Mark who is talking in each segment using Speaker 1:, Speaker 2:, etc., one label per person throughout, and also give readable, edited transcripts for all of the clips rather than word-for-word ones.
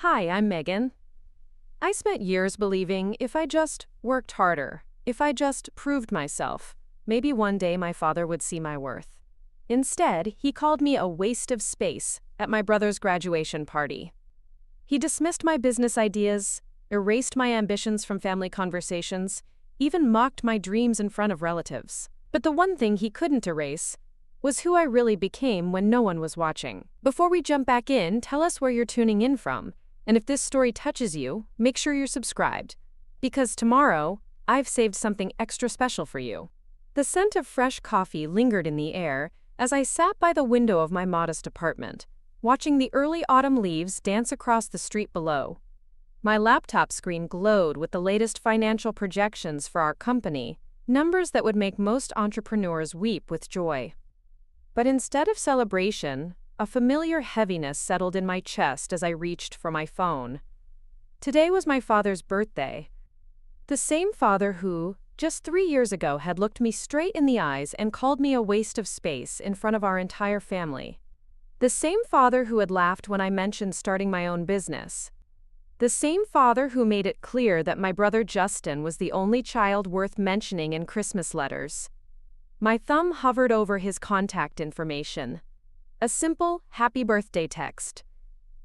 Speaker 1: Hi, I'm Megan. I spent years believing if I just worked harder, if I just proved myself, maybe one day my father would see my worth. Instead, he called me a waste of space at my brother's graduation party. He dismissed my business ideas, erased my ambitions from family conversations, even mocked my dreams in front of relatives. But the one thing he couldn't erase was who I really became when no one was watching. Before we jump back in, tell us where you're tuning in from. And if this story touches you, make sure you're subscribed. Because tomorrow, I've saved something extra special for you. The scent of fresh coffee lingered in the air as I sat by the window of my modest apartment, watching the early autumn leaves dance across the street below. My laptop screen glowed with the latest financial projections for our company, numbers that would make most entrepreneurs weep with joy. But instead of celebration, a familiar heaviness settled in my chest as I reached for my phone. Today was my father's birthday. The same father who, just 3 years ago, had looked me straight in the eyes and called me a waste of space in front of our entire family. The same father who had laughed when I mentioned starting my own business. The same father who made it clear that my brother Justin was the only child worth mentioning in Christmas letters. My thumb hovered over his contact information. A simple, happy birthday text.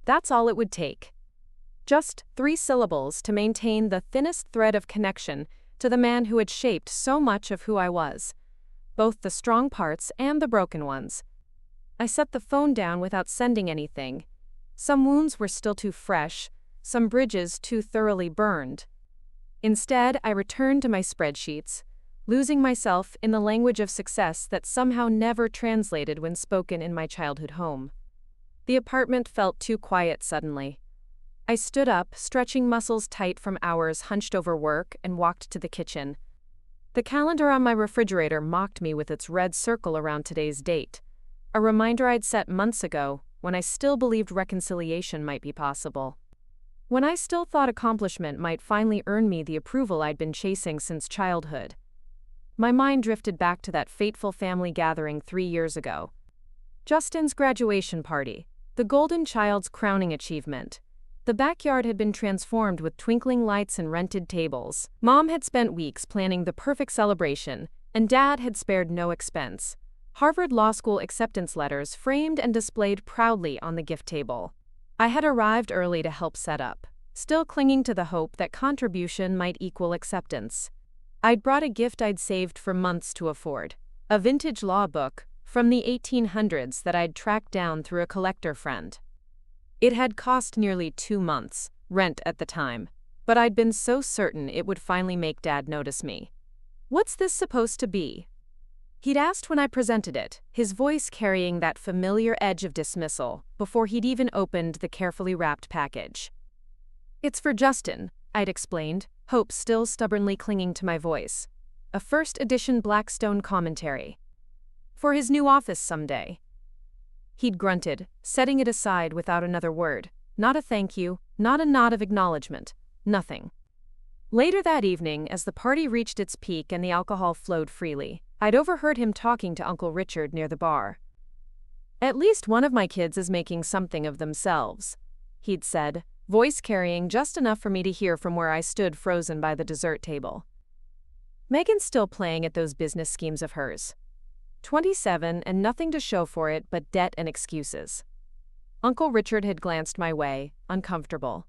Speaker 1: That's all it would take. Just 3 syllables to maintain the thinnest thread of connection to the man who had shaped so much of who I was, both the strong parts and the broken ones. I set the phone down without sending anything. Some wounds were still too fresh, some bridges too thoroughly burned. Instead, I returned to my spreadsheets, losing myself in the language of success that somehow never translated when spoken in my childhood home. The apartment felt too quiet suddenly. I stood up, stretching muscles tight from hours hunched over work, and walked to the kitchen. The calendar on my refrigerator mocked me with its red circle around today's date, a reminder I'd set months ago when I still believed reconciliation might be possible. When I still thought accomplishment might finally earn me the approval I'd been chasing since childhood. My mind drifted back to that fateful family gathering 3 years ago. Justin's graduation party, the golden child's crowning achievement. The backyard had been transformed with twinkling lights and rented tables. Mom had spent weeks planning the perfect celebration, and Dad had spared no expense. Harvard Law School acceptance letters framed and displayed proudly on the gift table. I had arrived early to help set up, still clinging to the hope that contribution might equal acceptance. I'd brought a gift I'd saved for months to afford, a vintage law book from the 1800s that I'd tracked down through a collector friend. It had cost nearly 2 months' rent at the time, but I'd been so certain it would finally make Dad notice me. "What's this supposed to be?" He'd asked when I presented it, his voice carrying that familiar edge of dismissal before he'd even opened the carefully wrapped package. "It's for Justin," I'd explained, hope still stubbornly clinging to my voice. "A first edition Blackstone commentary. For his new office someday." He'd grunted, setting it aside without another word. Not a thank you, not a nod of acknowledgement, nothing. Later that evening, as the party reached its peak and the alcohol flowed freely, I'd overheard him talking to Uncle Richard near the bar. "At least one of my kids is making something of themselves," he'd said, voice carrying just enough for me to hear from where I stood frozen by the dessert table. Megan's still playing at those business schemes of hers. 27 and nothing to show for it but debt and excuses. Uncle Richard had glanced my way, uncomfortable.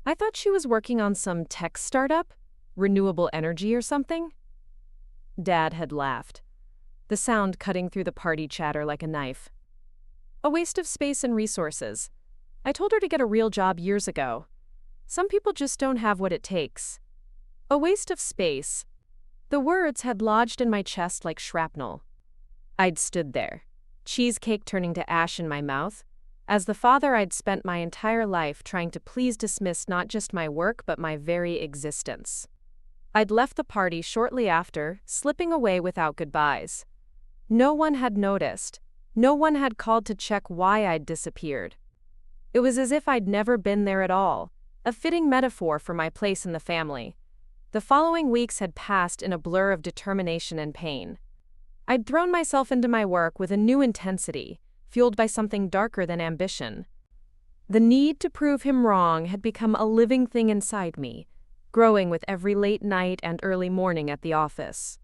Speaker 1: "I thought she was working on some tech startup, renewable energy or something?" Dad had laughed, the sound cutting through the party chatter like a knife. "A waste of space and resources. I told her to get a real job years ago. Some people just don't have what it takes." A waste of space. The words had lodged in my chest like shrapnel. I'd stood there, cheesecake turning to ash in my mouth, as the father I'd spent my entire life trying to please dismiss not just my work but my very existence. I'd left the party shortly after, slipping away without goodbyes. No one had noticed. No one had called to check why I'd disappeared. It was as if I'd never been there at all, a fitting metaphor for my place in the family. The following weeks had passed in a blur of determination and pain. I'd thrown myself into my work with a new intensity, fueled by something darker than ambition. The need to prove him wrong had become a living thing inside me, growing with every late night and early morning at the office.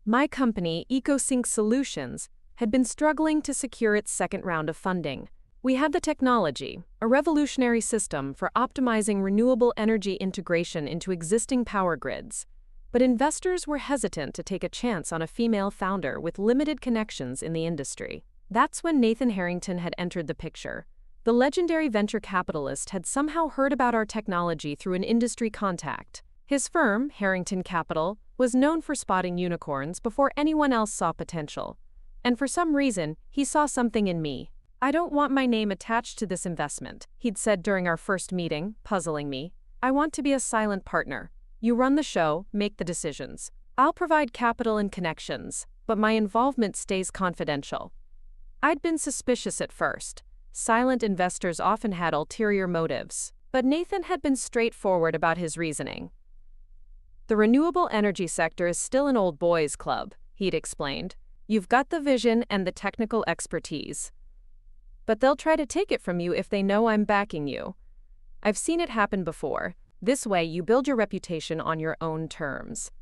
Speaker 1: My company, EcoSync Solutions, had been struggling to secure its second round of funding. We had the technology, a revolutionary system for optimizing renewable energy integration into existing power grids. But investors were hesitant to take a chance on a female founder with limited connections in the industry. That's when Nathan Harrington had entered the picture. The legendary venture capitalist had somehow heard about our technology through an industry contact. His firm, Harrington Capital, was known for spotting unicorns before anyone else saw potential. And for some reason, he saw something in me. "I don't want my name attached to this investment," he'd said during our first meeting, puzzling me. "I want to be a silent partner. You run the show, make the decisions. I'll provide capital and connections, but my involvement stays confidential." I'd been suspicious at first. Silent investors often had ulterior motives, but Nathan had been straightforward about his reasoning. "The renewable energy sector is still an old boys' club," he'd explained. "You've got the vision and the technical expertise, but they'll try to take it from you if they know I'm backing you. I've seen it happen before. This way, you build your reputation on your own terms."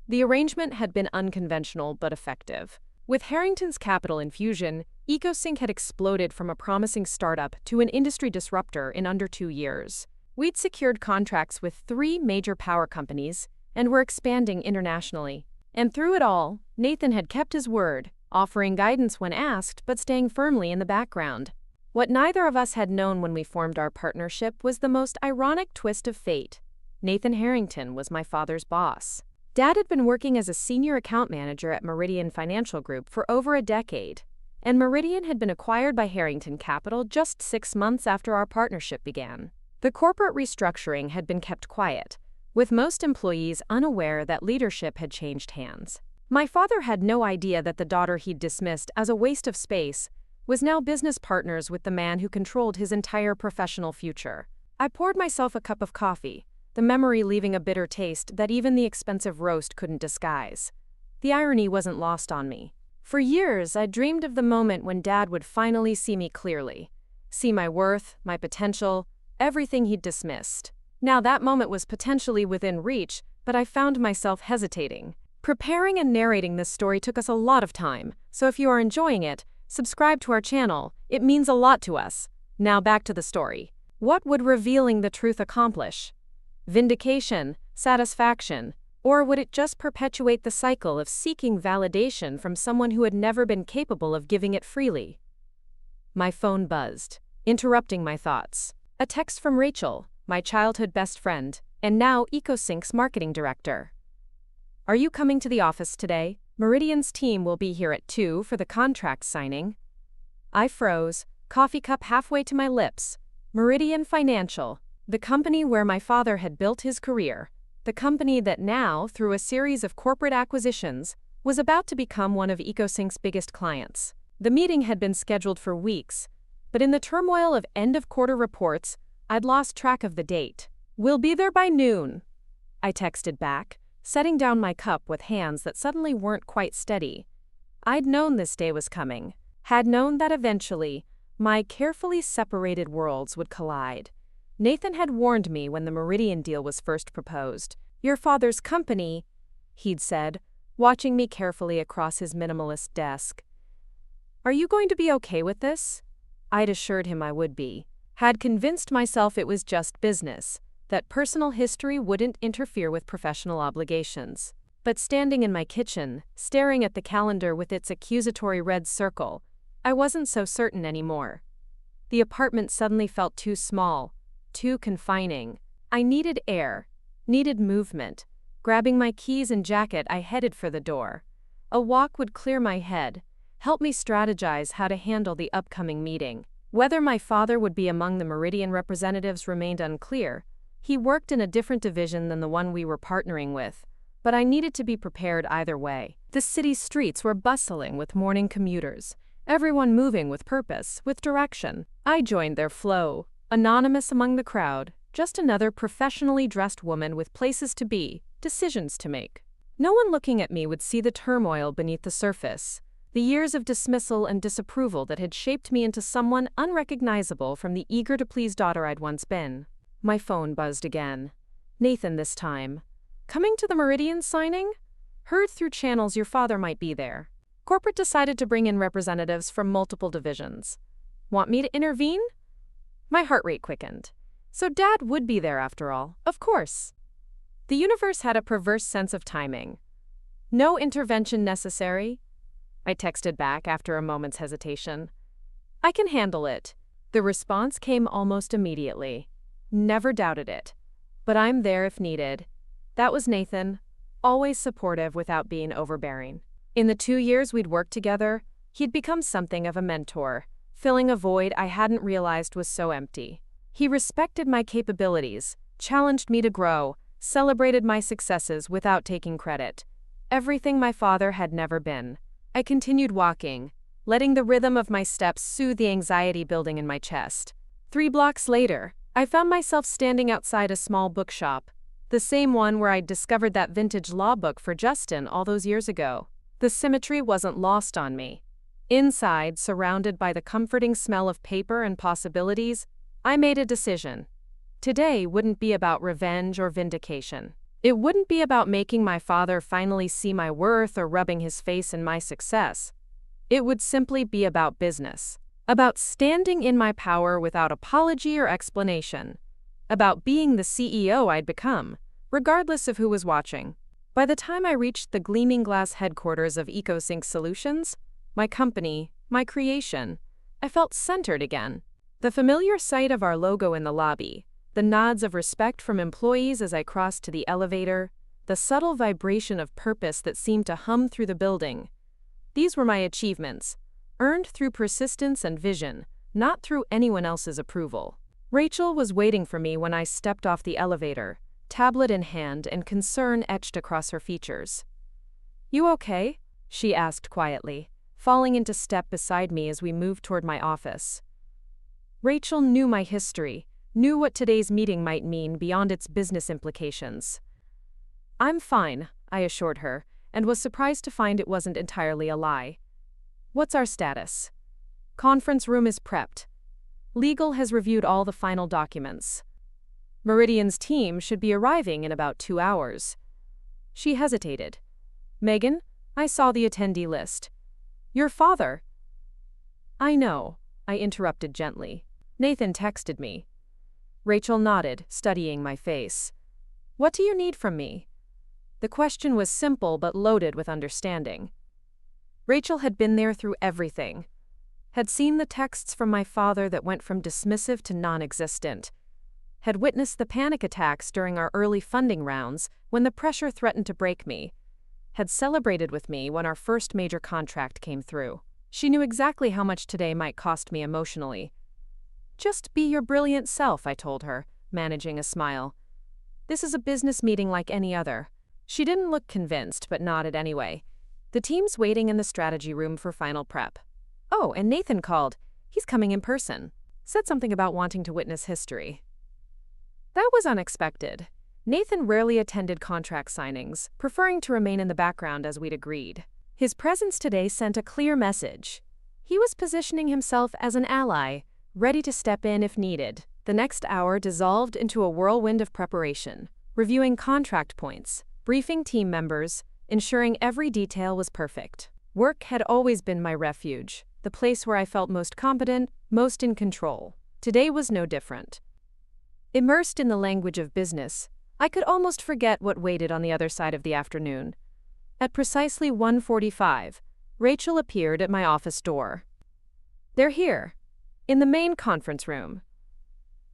Speaker 1: The arrangement had been unconventional but effective. With Harrington's capital infusion, EcoSync had exploded from a promising startup to an industry disruptor in under 2 years. We'd secured contracts with 3 major power companies and were expanding internationally. And through it all, Nathan had kept his word, offering guidance when asked but staying firmly in the background. What neither of us had known when we formed our partnership was the most ironic twist of fate. Nathan Harrington was my father's boss. Dad had been working as a senior account manager at Meridian Financial Group for over a decade, and Meridian had been acquired by Harrington Capital just 6 months after our partnership began. The corporate restructuring had been kept quiet, with most employees unaware that leadership had changed hands. My father had no idea that the daughter he'd dismissed as a waste of space was now business partners with the man who controlled his entire professional future. I poured myself a cup of coffee, the memory leaving a bitter taste that even the expensive roast couldn't disguise. The irony wasn't lost on me. For years, I dreamed of the moment when Dad would finally see me clearly, see my worth, my potential, everything he'd dismissed. Now that moment was potentially within reach, but I found myself hesitating. Preparing and narrating this story took us a lot of time, so if you are enjoying it, subscribe to our channel. It means a lot to us. Now back to the story. What would revealing the truth accomplish? Vindication, satisfaction, or would it just perpetuate the cycle of seeking validation from someone who had never been capable of giving it freely? My phone buzzed, interrupting my thoughts. A text from Rachel, my childhood best friend, and now EcoSync's marketing director. "Are you coming to the office today? Meridian's team will be here at 2 for the contract signing." I froze, coffee cup halfway to my lips. Meridian Financial, the company where my father had built his career, the company that now, through a series of corporate acquisitions, was about to become one of EcoSync's biggest clients. The meeting had been scheduled for weeks, but in the turmoil of end-of-quarter reports, I'd lost track of the date. "We'll be there by noon," I texted back, setting down my cup with hands that suddenly weren't quite steady. I'd known this day was coming, had known that eventually, my carefully separated worlds would collide. Nathan had warned me when the Meridian deal was first proposed. "Your father's company," he'd said, watching me carefully across his minimalist desk. "Are you going to be okay with this?" I'd assured him I would be. Had convinced myself it was just business, that personal history wouldn't interfere with professional obligations. But standing in my kitchen, staring at the calendar with its accusatory red circle, I wasn't so certain anymore. The apartment suddenly felt too small, too confining. I needed air, needed movement. Grabbing my keys and jacket, I headed for the door. A walk would clear my head, help me strategize how to handle the upcoming meeting. Whether my father would be among the Meridian representatives remained unclear. He worked in a different division than the one we were partnering with, but I needed to be prepared either way. The city's streets were bustling with morning commuters, everyone moving with purpose, with direction. I joined their flow, anonymous among the crowd, just another professionally dressed woman with places to be, decisions to make. No one looking at me would see the turmoil beneath the surface, The years of dismissal and disapproval that had shaped me into someone unrecognizable from the eager-to-please daughter I'd once been. My phone buzzed again. Nathan this time. Coming to the Meridian signing? Heard through channels your father might be there. Corporate decided to bring in representatives from multiple divisions. Want me to intervene? My heart rate quickened. So Dad would be there after all, of course. The universe had a perverse sense of timing. No intervention necessary, I texted back after a moment's hesitation. I can handle it. The response came almost immediately. Never doubted it. But I'm there if needed. That was Nathan, always supportive without being overbearing. In the 2 years we'd worked together, he'd become something of a mentor, filling a void I hadn't realized was so empty. He respected my capabilities, challenged me to grow, celebrated my successes without taking credit. Everything my father had never been. I continued walking, letting the rhythm of my steps soothe the anxiety building in my chest. 3 blocks later, I found myself standing outside a small bookshop, the same one where I'd discovered that vintage law book for Justin all those years ago. The symmetry wasn't lost on me. Inside, surrounded by the comforting smell of paper and possibilities, I made a decision. Today wouldn't be about revenge or vindication. It wouldn't be about making my father finally see my worth or rubbing his face in my success. It would simply be about business. About standing in my power without apology or explanation. About being the CEO I'd become, regardless of who was watching. By the time I reached the gleaming glass headquarters of EcoSync Solutions, my company, my creation, I felt centered again. The familiar sight of our logo in the lobby, the nods of respect from employees as I crossed to the elevator, the subtle vibration of purpose that seemed to hum through the building. These were my achievements, earned through persistence and vision, not through anyone else's approval. Rachel was waiting for me when I stepped off the elevator, tablet in hand and concern etched across her features. "You okay?" she asked quietly, falling into step beside me as we moved toward my office. Rachel knew my history, knew what today's meeting might mean beyond its business implications. "I'm fine," I assured her, and was surprised to find it wasn't entirely a lie. "What's our status?" "Conference room is prepped. Legal has reviewed all the final documents. Meridian's team should be arriving in about 2 hours. She hesitated. "Megan, I saw the attendee list. Your father—" "I know," I interrupted gently. "Nathan texted me." Rachel nodded, studying my face. "What do you need from me?" The question was simple but loaded with understanding. Rachel had been there through everything. Had seen the texts from my father that went from dismissive to non-existent. Had witnessed the panic attacks during our early funding rounds when the pressure threatened to break me. Had celebrated with me when our first major contract came through. She knew exactly how much today might cost me emotionally. "Just be your brilliant self," I told her, managing a smile. "This is a business meeting like any other." She didn't look convinced, but nodded anyway. "The team's waiting in the strategy room for final prep." "Oh, and Nathan called. He's coming in person. Said something about wanting to witness history." That was unexpected. Nathan rarely attended contract signings, preferring to remain in the background as we'd agreed. His presence today sent a clear message. He was positioning himself as an ally, ready to step in if needed. The next hour dissolved into a whirlwind of preparation, reviewing contract points, briefing team members, ensuring every detail was perfect. Work had always been my refuge, the place where I felt most competent, most in control. Today was no different. Immersed in the language of business, I could almost forget what waited on the other side of the afternoon. At precisely 1:45, Rachel appeared at my office door. "They're here, in the main conference room."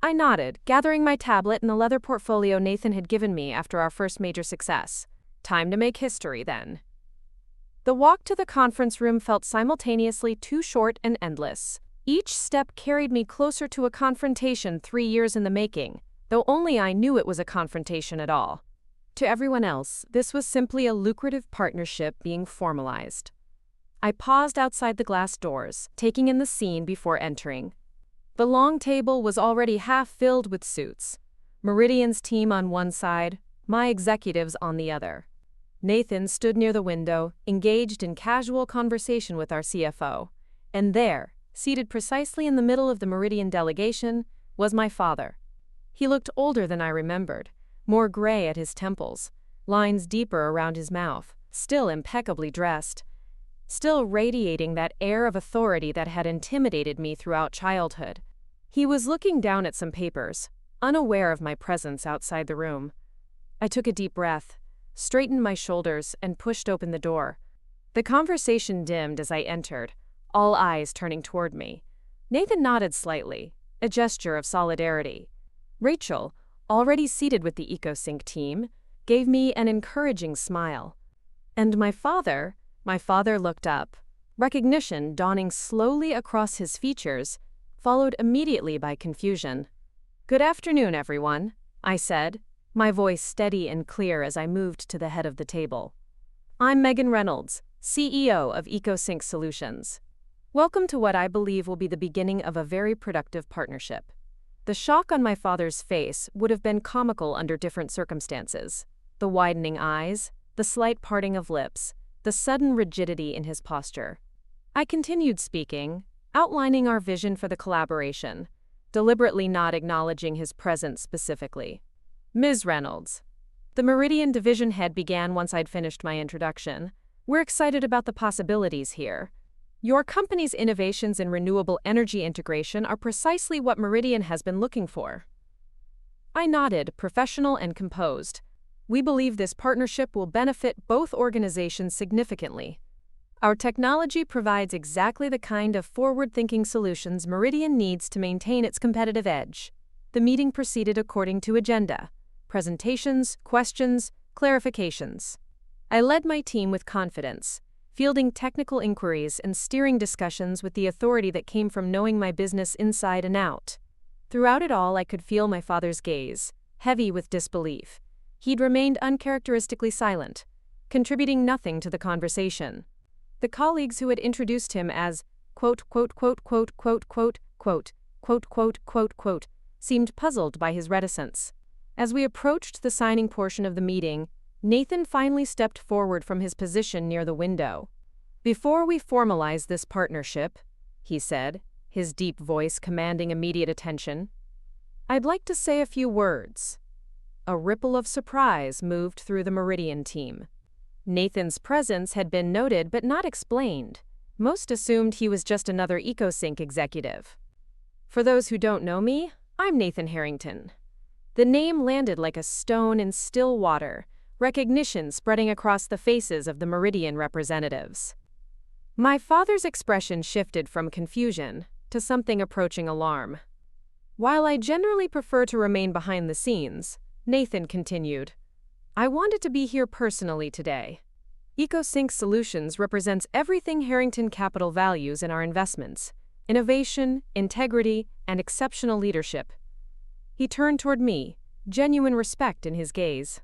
Speaker 1: I nodded, gathering my tablet and the leather portfolio Nathan had given me after our first major success. Time to make history, then. The walk to the conference room felt simultaneously too short and endless. Each step carried me closer to a confrontation 3 years in the making, though only I knew it was a confrontation at all. To everyone else, this was simply a lucrative partnership being formalized. I paused outside the glass doors, taking in the scene before entering. The long table was already half filled with suits. Meridian's team on one side, my executives on the other. Nathan stood near the window, engaged in casual conversation with our CFO. And there, seated precisely in the middle of the Meridian delegation, was my father. He looked older than I remembered, more gray at his temples, lines deeper around his mouth, still impeccably dressed, still radiating that air of authority that had intimidated me throughout childhood. He was looking down at some papers, unaware of my presence outside the room. I took a deep breath, straightened my shoulders, and pushed open the door. The conversation dimmed as I entered, all eyes turning toward me. Nathan nodded slightly, a gesture of solidarity. Rachel, already seated with the EcoSync team, gave me an encouraging smile. And my father looked up, recognition dawning slowly across his features, followed immediately by confusion. "Good afternoon, everyone," I said, my voice steady and clear as I moved to the head of the table. "I'm Megan Reynolds, CEO of EcoSync Solutions. Welcome to what I believe will be the beginning of a very productive partnership." The shock on my father's face would have been comical under different circumstances. The widening eyes, the slight parting of lips, the sudden rigidity in his posture. I continued speaking, outlining our vision for the collaboration, deliberately not acknowledging his presence specifically. "Ms. Reynolds." The Meridian division head began once I'd finished my introduction. "We're excited about the possibilities here. Your company's innovations in renewable energy integration are precisely what Meridian has been looking for." I nodded, professional and composed. "We believe this partnership will benefit both organizations significantly. Our technology provides exactly the kind of forward-thinking solutions Meridian needs to maintain its competitive edge." The meeting proceeded according to agenda: presentations, questions, clarifications. I led my team with confidence, fielding technical inquiries and steering discussions with the authority that came from knowing my business inside and out. Throughout it all, I could feel my father's gaze, heavy with disbelief. He'd remained uncharacteristically silent, contributing nothing to the conversation. The colleagues who had introduced him as quote, quote, quote, quote, quote, quote, quote, quote, quote, quote, quote, seemed puzzled by his reticence. As we approached the signing portion of the meeting, Nathan finally stepped forward from his position near the window. "Before we formalize this partnership," he said, his deep voice commanding immediate attention, "I'd like to say a few words." A ripple of surprise moved through the Meridian team. Nathan's presence had been noted but not explained. Most assumed he was just another EcoSync executive. For those who don't know me, I'm Nathan Harrington. The name landed like a stone in still water, recognition spreading across the faces of the Meridian representatives. My father's expression shifted from confusion to something approaching alarm. "While I generally prefer to remain behind the scenes," Nathan continued, "I wanted to be here personally today. EcoSync Solutions represents everything Harrington Capital values in our investments: innovation, integrity, and exceptional leadership." He turned toward me, genuine respect in his gaze.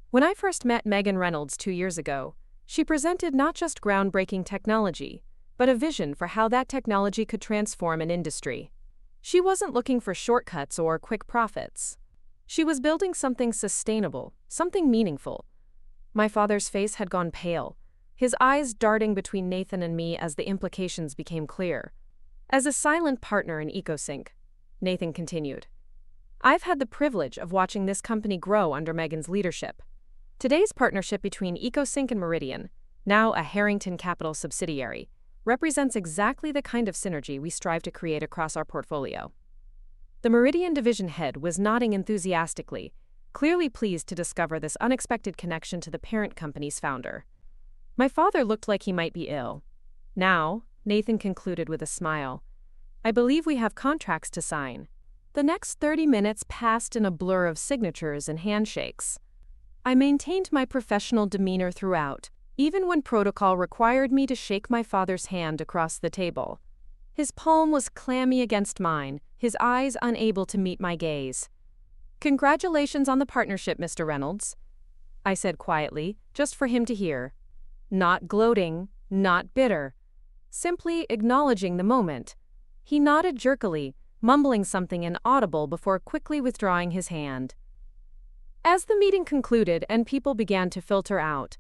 Speaker 1: When I first met Megan Reynolds 2 years ago, she presented not just groundbreaking technology, but a vision for how that technology could transform an industry. She wasn't looking for shortcuts or quick profits. She was building something sustainable, something meaningful. My father's face had gone pale, his eyes darting between Nathan and me as the implications became clear. "As a silent partner in EcoSync," Nathan continued, "I've had the privilege of watching this company grow under Megan's leadership. Today's partnership between EcoSync and Meridian, now a Harrington Capital subsidiary, represents exactly the kind of synergy we strive to create across our portfolio." The Meridian division head was nodding enthusiastically, clearly pleased to discover this unexpected connection to the parent company's founder. My father looked like he might be ill. "Now," Nathan concluded with a smile, "I believe we have contracts to sign." The next 30 minutes passed in a blur of signatures and handshakes. I maintained my professional demeanor throughout, even when protocol required me to shake my father's hand across the table. His palm was clammy against mine, his eyes unable to meet my gaze. "Congratulations on the partnership, Mr. Reynolds," I said quietly, just for him to hear. Not gloating, not bitter, simply acknowledging the moment. He nodded jerkily, mumbling something inaudible before quickly withdrawing his hand. As the meeting concluded and people began to filter out,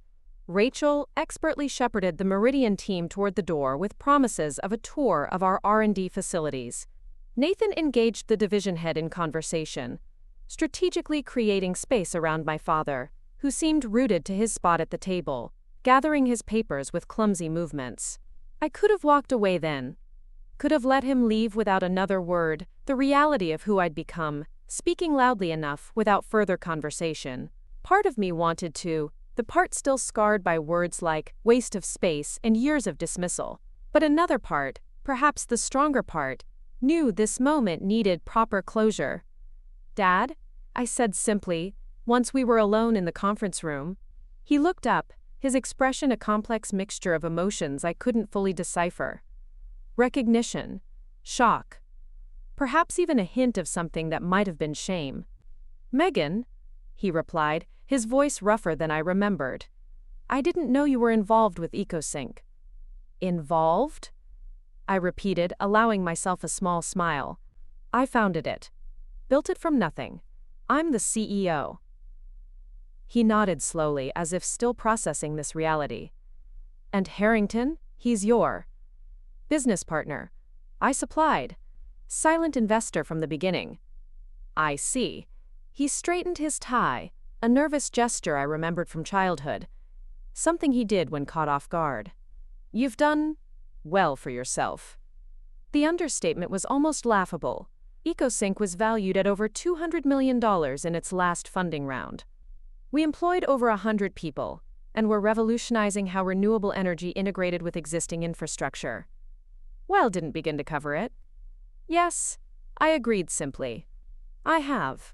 Speaker 1: Rachel expertly shepherded the Meridian team toward the door with promises of a tour of our R&D facilities. Nathan engaged the division head in conversation, strategically creating space around my father, who seemed rooted to his spot at the table, gathering his papers with clumsy movements. I could have walked away then. Could have let him leave without another word, the reality of who I'd become, speaking loudly enough without further conversation. Part of me wanted to, the part still scarred by words like waste of space and years of dismissal. But another part, perhaps the stronger part, knew this moment needed proper closure. "Dad?" I said simply, once we were alone in the conference room. He looked up, his expression a complex mixture of emotions I couldn't fully decipher. Recognition, shock, perhaps even a hint of something that might have been shame. "Megan," he replied, his voice rougher than I remembered. "I didn't know you were involved with EcoSync." "Involved?" I repeated, allowing myself a small smile. "I founded it. Built it from nothing. I'm the CEO." He nodded slowly, as if still processing this reality. "And Harrington? He's your business partner. I supplied. Silent investor from the beginning." "I see." He straightened his tie, a nervous gesture I remembered from childhood. Something he did when caught off guard. "You've done well for yourself." The understatement was almost laughable. EcoSync was valued at over $200 million in its last funding round. We employed over 100 people, and were revolutionizing how renewable energy integrated with existing infrastructure. Well, didn't begin to cover it. "Yes," I agreed simply. "I have."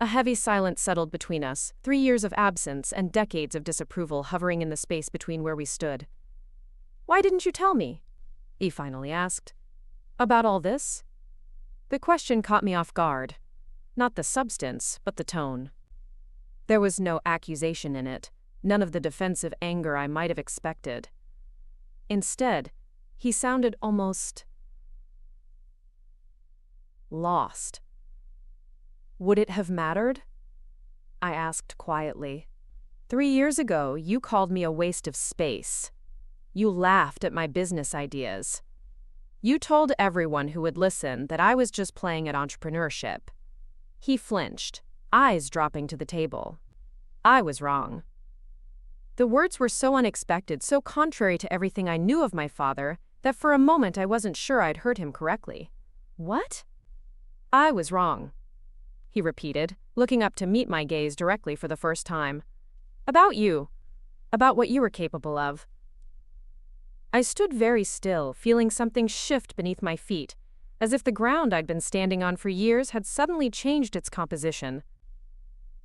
Speaker 1: A heavy silence settled between us, 3 years of absence and decades of disapproval hovering in the space between where we stood. "Why didn't you tell me?" he finally asked. "About all this?" The question caught me off guard. Not the substance, but the tone. There was no accusation in it, none of the defensive anger I might have expected. Instead, he sounded almost lost. "Would it have mattered?" I asked quietly. 3 years ago, you called me a waste of space. You laughed at my business ideas. You told everyone who would listen that I was just playing at entrepreneurship." He flinched, eyes dropping to the table. I was wrong. The words were so unexpected, so contrary to everything I knew of my father, that for a moment I wasn't sure I'd heard him correctly. "What?" "I was wrong," he repeated, looking up to meet my gaze directly for the first time. "About you. About what you were capable of." I stood very still, feeling something shift beneath my feet, as if the ground I'd been standing on for years had suddenly changed its composition.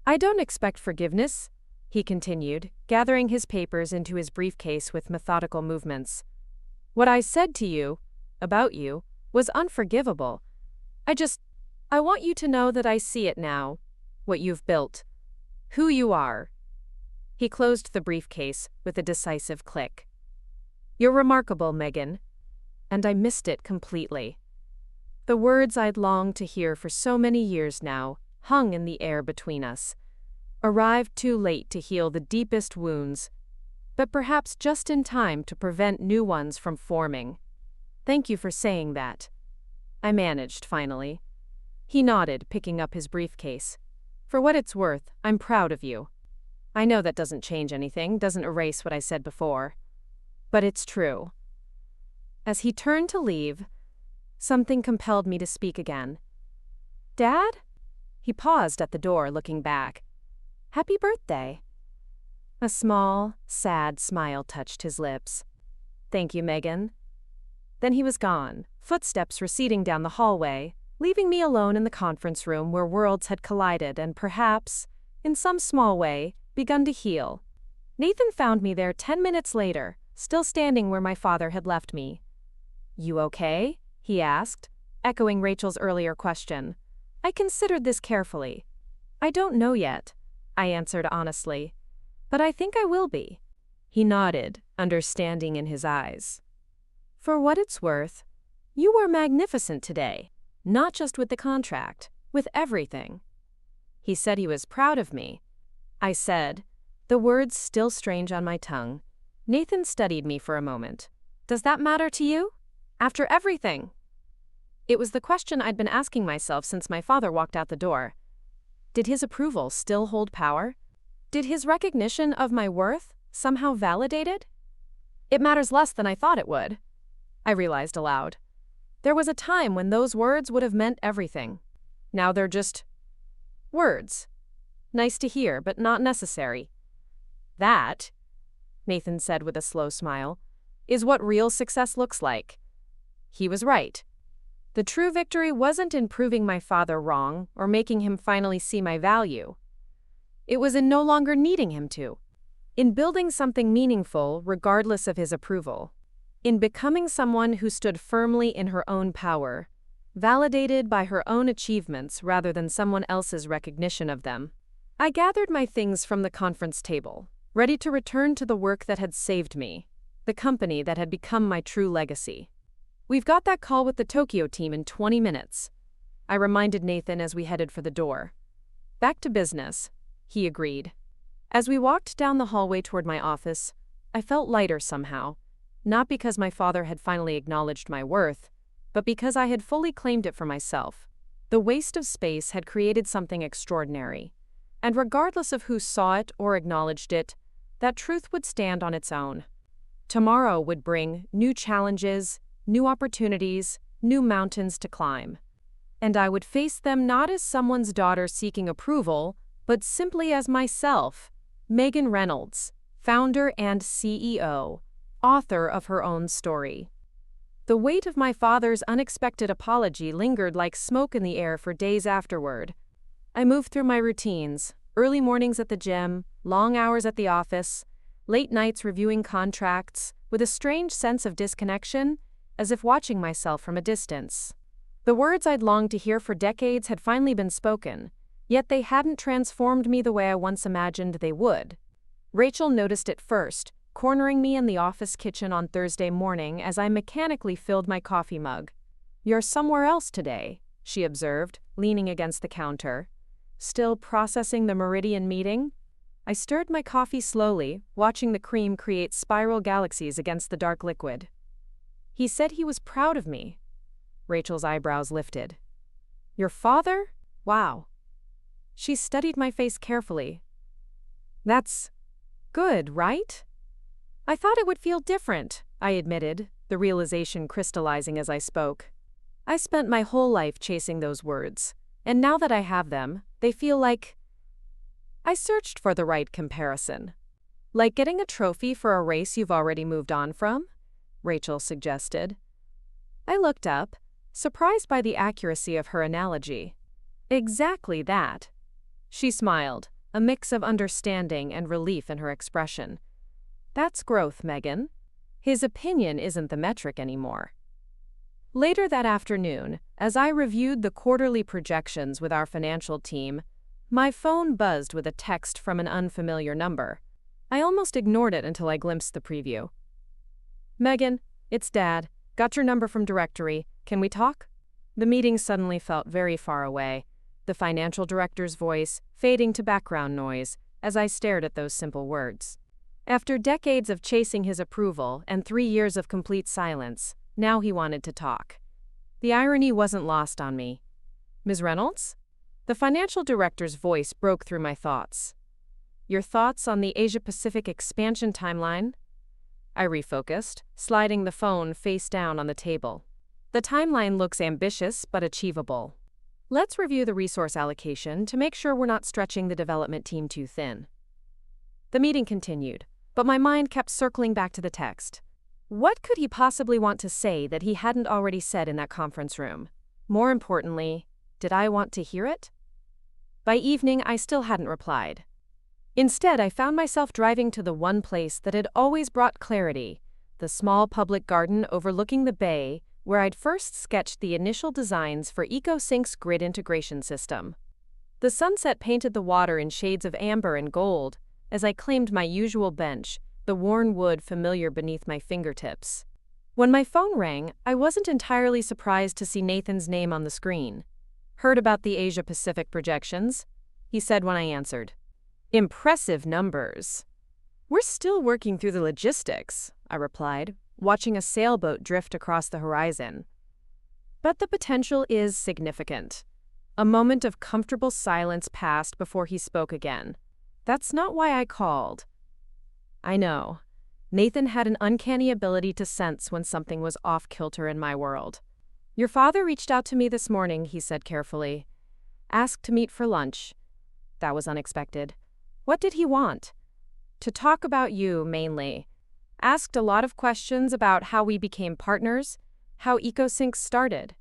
Speaker 1: "I don't expect forgiveness," he continued, gathering his papers into his briefcase with methodical movements. "What I said to you, about you, was unforgivable. I want you to know that I see it now, what you've built, who you are." He closed the briefcase with a decisive click. "You're remarkable, Megan." And I missed it completely. The words I'd longed to hear for so many years now hung in the air between us, arrived too late to heal the deepest wounds, but perhaps just in time to prevent new ones from forming. "Thank you for saying that," I managed finally. He nodded, picking up his briefcase. "For what it's worth, I'm proud of you. I know that doesn't change anything, doesn't erase what I said before. But it's true." As he turned to leave, something compelled me to speak again. "Dad?" He paused at the door, looking back. "Happy birthday." A small, sad smile touched his lips. "Thank you, Megan." Then he was gone, footsteps receding down the hallway, leaving me alone in the conference room where worlds had collided and perhaps, in some small way, begun to heal. Nathan found me there 10 minutes later, still standing where my father had left me. "You okay?" he asked, echoing Rachel's earlier question. I considered this carefully. "I don't know yet," I answered honestly. "But I think I will be." He nodded, understanding in his eyes. "For what it's worth, you were magnificent today, not just with the contract, with everything." He said he was proud of me. I said, The words still strange on my tongue. Nathan studied me for a moment. Does that matter to you? After everything? It was the question I'd been asking myself since my father walked out the door. Did his approval still hold power? Did his recognition of my worth somehow validate it? It matters less than I thought it would, I realized aloud. There was a time when those words would have meant everything. Now they're just words. Nice to hear, but not necessary. That, Nathan said with a slow smile, is what real success looks like. He was right. The true victory wasn't in proving my father wrong or making him finally see my value. It was in no longer needing him to. In building something meaningful regardless of his approval. In becoming someone who stood firmly in her own power, validated by her own achievements rather than someone else's recognition of them. I gathered my things from the conference table, ready to return to the work that had saved me, the company that had become my true legacy. We've got that call with the Tokyo team in 20 minutes, I reminded Nathan as we headed for the door. Back to business, he agreed. As we walked down the hallway toward my office, I felt lighter somehow, not because my father had finally acknowledged my worth, but because I had fully claimed it for myself. The waste of space had created something extraordinary, and regardless of who saw it or acknowledged it, that truth would stand on its own. Tomorrow would bring new challenges, new opportunities, new mountains to climb. And I would face them not as someone's daughter seeking approval, but simply as myself, Megan Reynolds, founder and CEO, author of her own story. The weight of my father's unexpected apology lingered like smoke in the air for days afterward. I moved through my routines, early mornings at the gym, long hours at the office, late nights reviewing contracts, with a strange sense of disconnection, as if watching myself from a distance. The words I'd longed to hear for decades had finally been spoken, yet they hadn't transformed me the way I once imagined they would. Rachel noticed it first, cornering me in the office kitchen on Thursday morning as I mechanically filled my coffee mug. "You're somewhere else today," she observed, leaning against the counter. "Still processing the Meridian meeting?" I stirred my coffee slowly, watching the cream create spiral galaxies against the dark liquid. "He said he was proud of me." Rachel's eyebrows lifted. "Your father? Wow." She studied my face carefully. "That's good, right?" "I thought it would feel different," I admitted, the realization crystallizing as I spoke. I spent my whole life chasing those words, and now that I have them, they feel like... I searched for the right comparison. "Like getting a trophy for a race you've already moved on from?" Rachel suggested. I looked up, surprised by the accuracy of her analogy. "Exactly that." She smiled, a mix of understanding and relief in her expression. "That's growth, Megan. His opinion isn't the metric anymore." Later that afternoon, as I reviewed the quarterly projections with our financial team, my phone buzzed with a text from an unfamiliar number. I almost ignored it until I glimpsed the preview. "Megan, it's Dad. Got your number from directory. Can we talk?" The meeting suddenly felt very far away, the financial director's voice fading to background noise as I stared at those simple words. After decades of chasing his approval and 3 years of complete silence, now he wanted to talk. The irony wasn't lost on me. "Ms. Reynolds?" The financial director's voice broke through my thoughts. "Your thoughts on the Asia-Pacific expansion timeline?" I refocused, sliding the phone face down on the table. "The timeline looks ambitious but achievable. Let's review the resource allocation to make sure we're not stretching the development team too thin." The meeting continued, but my mind kept circling back to the text. What could he possibly want to say that he hadn't already said in that conference room? More importantly, did I want to hear it? By evening, I still hadn't replied. Instead, I found myself driving to the one place that had always brought clarity, the small public garden overlooking the bay, where I'd first sketched the initial designs for EcoSync's grid integration system. The sunset painted the water in shades of amber and gold, as I claimed my usual bench, the worn wood familiar beneath my fingertips. When my phone rang, I wasn't entirely surprised to see Nathan's name on the screen. "Heard about the Asia-Pacific projections?" he said when I answered. Impressive numbers. We're still working through the logistics, I replied, watching a sailboat drift across the horizon. But the potential is significant. A moment of comfortable silence passed before he spoke again. That's not why I called. I know. Nathan had an uncanny ability to sense when something was off-kilter in my world. Your father reached out to me this morning, he said carefully. Asked to meet for lunch. That was unexpected. What did he want? To talk about you, mainly. Asked a lot of questions about how we became partners, how EcoSync started.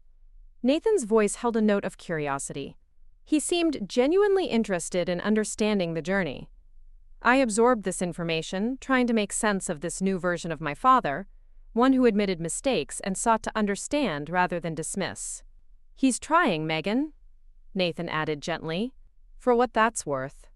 Speaker 1: Nathan's voice held a note of curiosity. He seemed genuinely interested in understanding the journey. I absorbed this information, trying to make sense of this new version of my father, one who admitted mistakes and sought to understand rather than dismiss. He's trying, Megan, Nathan added gently, for what that's worth.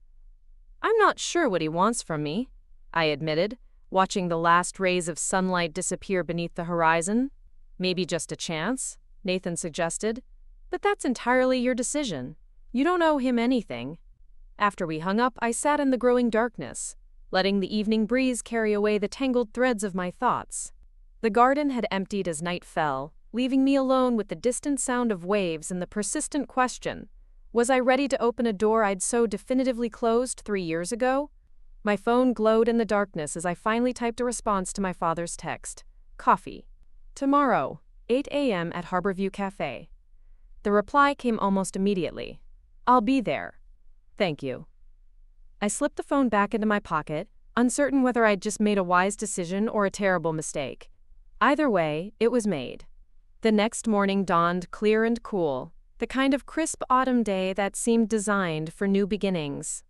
Speaker 1: I'm not sure what he wants from me, I admitted, watching the last rays of sunlight disappear beneath the horizon. Maybe just a chance, Nathan suggested. But that's entirely your decision. You don't owe him anything. After we hung up, I sat in the growing darkness, letting the evening breeze carry away the tangled threads of my thoughts. The garden had emptied as night fell, leaving me alone with the distant sound of waves and the persistent question, was I ready to open a door I'd so definitively closed 3 years ago? My phone glowed in the darkness as I finally typed a response to my father's text. Coffee. Tomorrow, 8 a.m. at Harborview Cafe. The reply came almost immediately. I'll be there. Thank you. I slipped the phone back into my pocket, uncertain whether I'd just made a wise decision or a terrible mistake. Either way, it was made. The next morning dawned clear and cool, the kind of crisp autumn day that seemed designed for new beginnings.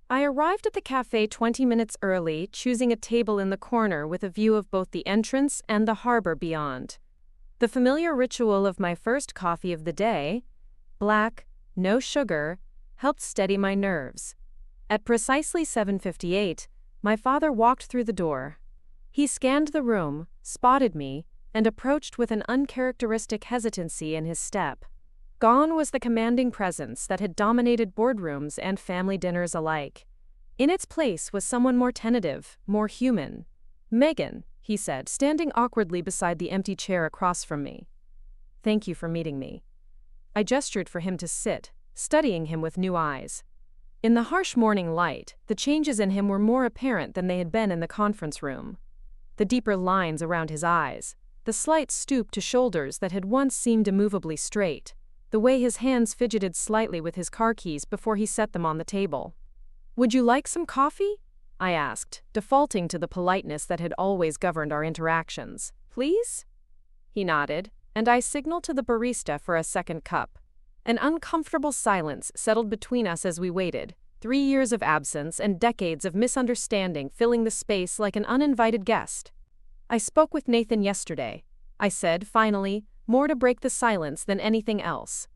Speaker 1: I arrived at the cafe 20 minutes early, choosing a table in the corner with a view of both the entrance and the harbor beyond. The familiar ritual of my first coffee of the day, black, no sugar, helped steady my nerves. At precisely 7:58, my father walked through the door. He scanned the room, spotted me, and approached with an uncharacteristic hesitancy in his step. Gone was the commanding presence that had dominated boardrooms and family dinners alike. In its place was someone more tentative, more human. Megan, he said, standing awkwardly beside the empty chair across from me. Thank you for meeting me. I gestured for him to sit, studying him with new eyes. In the harsh morning light, the changes in him were more apparent than they had been in the conference room. The deeper lines around his eyes, the slight stoop to shoulders that had once seemed immovably straight, the way his hands fidgeted slightly with his car keys before he set them on the table. Would you like some coffee? I asked, defaulting to the politeness that had always governed our interactions. Please? He nodded, and I signaled to the barista for a second cup. An uncomfortable silence settled between us as we waited, 3 years of absence and decades of misunderstanding filling the space like an uninvited guest. I spoke with Nathan yesterday, I said, finally, more to break the silence than anything else.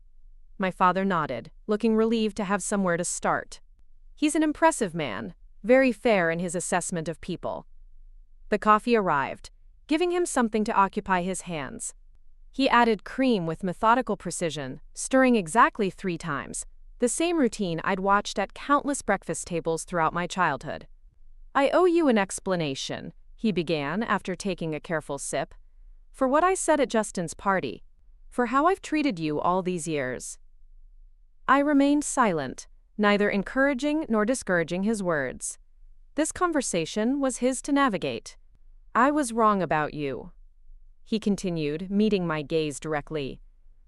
Speaker 1: My father nodded, looking relieved to have somewhere to start. He's an impressive man, very fair in his assessment of people. The coffee arrived, giving him something to occupy his hands. He added cream with methodical precision, stirring exactly 3 times, the same routine I'd watched at countless breakfast tables throughout my childhood. I owe you an explanation, he began after taking a careful sip, for what I said at Justin's party, for how I've treated you all these years. I remained silent, neither encouraging nor discouraging his words. This conversation was his to navigate. I was wrong about you, he continued, meeting my gaze directly.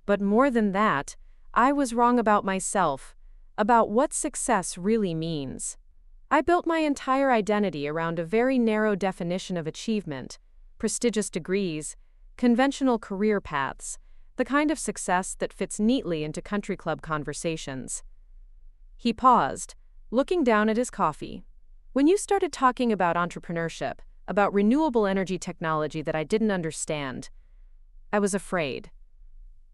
Speaker 1: But more than that, I was wrong about myself, about what success really means. I built my entire identity around a very narrow definition of achievement, prestigious degrees, conventional career paths, the kind of success that fits neatly into country club conversations. He paused, looking down at his coffee. When you started talking about entrepreneurship, about renewable energy technology that I didn't understand, I was afraid.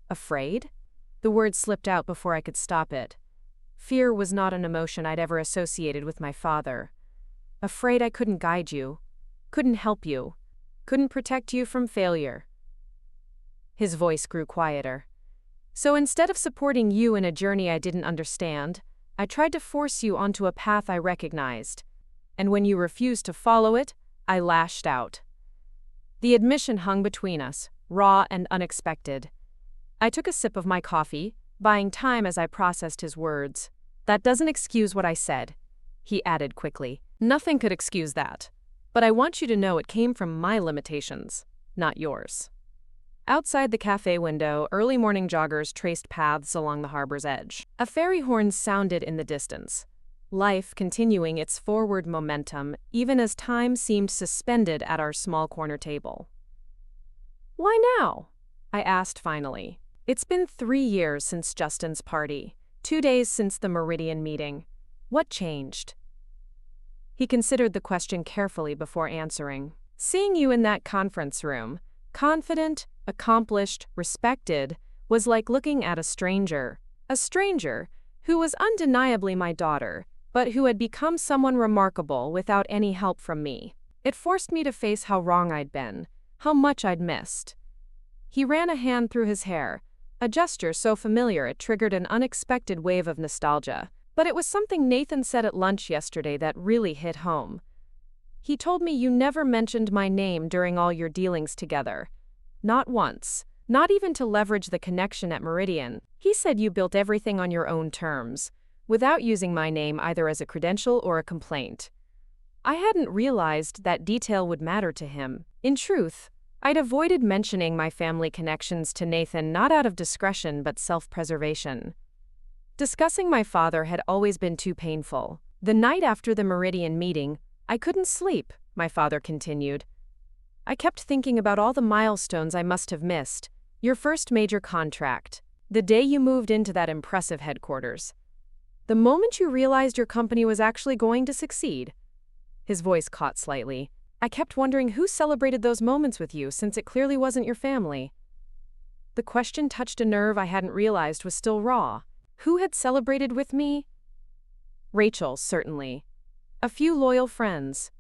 Speaker 1: Afraid? The word slipped out before I could stop it. Fear was not an emotion I'd ever associated with my father. Afraid I couldn't guide you, couldn't help you, couldn't protect you from failure. His voice grew quieter. So instead of supporting you in a journey I didn't understand, I tried to force you onto a path I recognized. And when you refused to follow it, I lashed out. The admission hung between us, raw and unexpected. I took a sip of my coffee, buying time as I processed his words. That doesn't excuse what I said, he added quickly. Nothing could excuse that. But I want you to know it came from my limitations, not yours. Outside the cafe window, early morning joggers traced paths along the harbor's edge. A ferry horn sounded in the distance, life continuing its forward momentum even as time seemed suspended at our small corner table. "Why now?" I asked finally. "It's been 3 years since Justin's party, 2 days since the Meridian meeting. What changed?" He considered the question carefully before answering. "Seeing you in that conference room, confident, accomplished, respected, was like looking at a stranger who was undeniably my daughter, but who had become someone remarkable without any help from me. It forced me to face how wrong I'd been, how much I'd missed." He ran a hand through his hair, a gesture so familiar it triggered an unexpected wave of nostalgia. But it was something Nathan said at lunch yesterday that really hit home. He told me you never mentioned my name during all your dealings together. Not once. Not even to leverage the connection at Meridian. He said you built everything on your own terms, without using my name either as a credential or a complaint. I hadn't realized that detail would matter to him. In truth, I'd avoided mentioning my family connections to Nathan not out of discretion but self-preservation. Discussing my father had always been too painful. The night after the Meridian meeting, I couldn't sleep, my father continued. I kept thinking about all the milestones I must have missed. Your first major contract. The day you moved into that impressive headquarters. The moment you realized your company was actually going to succeed. His voice caught slightly. I kept wondering who celebrated those moments with you since it clearly wasn't your family. The question touched a nerve I hadn't realized was still raw. Who had celebrated with me? Rachel, certainly. A few loyal friends.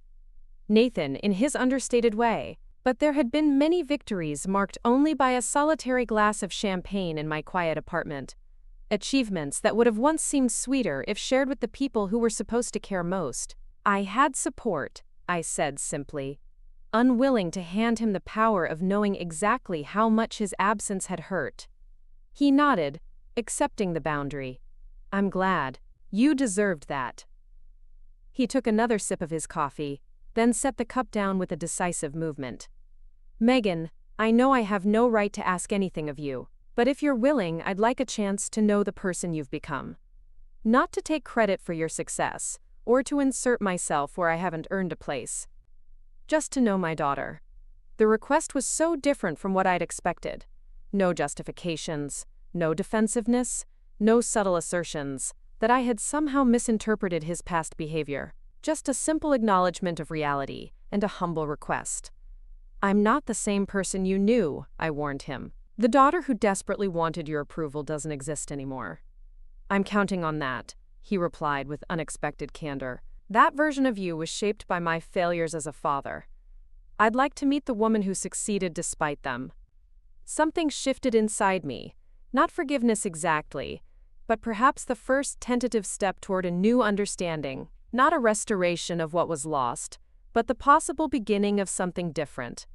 Speaker 1: Nathan, in his understated way. But there had been many victories marked only by a solitary glass of champagne in my quiet apartment. Achievements that would have once seemed sweeter if shared with the people who were supposed to care most. I had support, I said simply, unwilling to hand him the power of knowing exactly how much his absence had hurt. He nodded, accepting the boundary. I'm glad. You deserved that. He took another sip of his coffee, then set the cup down with a decisive movement. Megan, I know I have no right to ask anything of you, but if you're willing, I'd like a chance to know the person you've become. Not to take credit for your success, or to insert myself where I haven't earned a place. Just to know my daughter. The request was so different from what I'd expected. No justifications, no defensiveness, no subtle assertions that I had somehow misinterpreted his past behavior. Just a simple acknowledgement of reality and a humble request. I'm not the same person you knew, I warned him. The daughter who desperately wanted your approval doesn't exist anymore. I'm counting on that, he replied with unexpected candor. That version of you was shaped by my failures as a father. I'd like to meet the woman who succeeded despite them. Something shifted inside me, not forgiveness exactly, but perhaps the first tentative step toward a new understanding, not a restoration of what was lost, but the possible beginning of something different.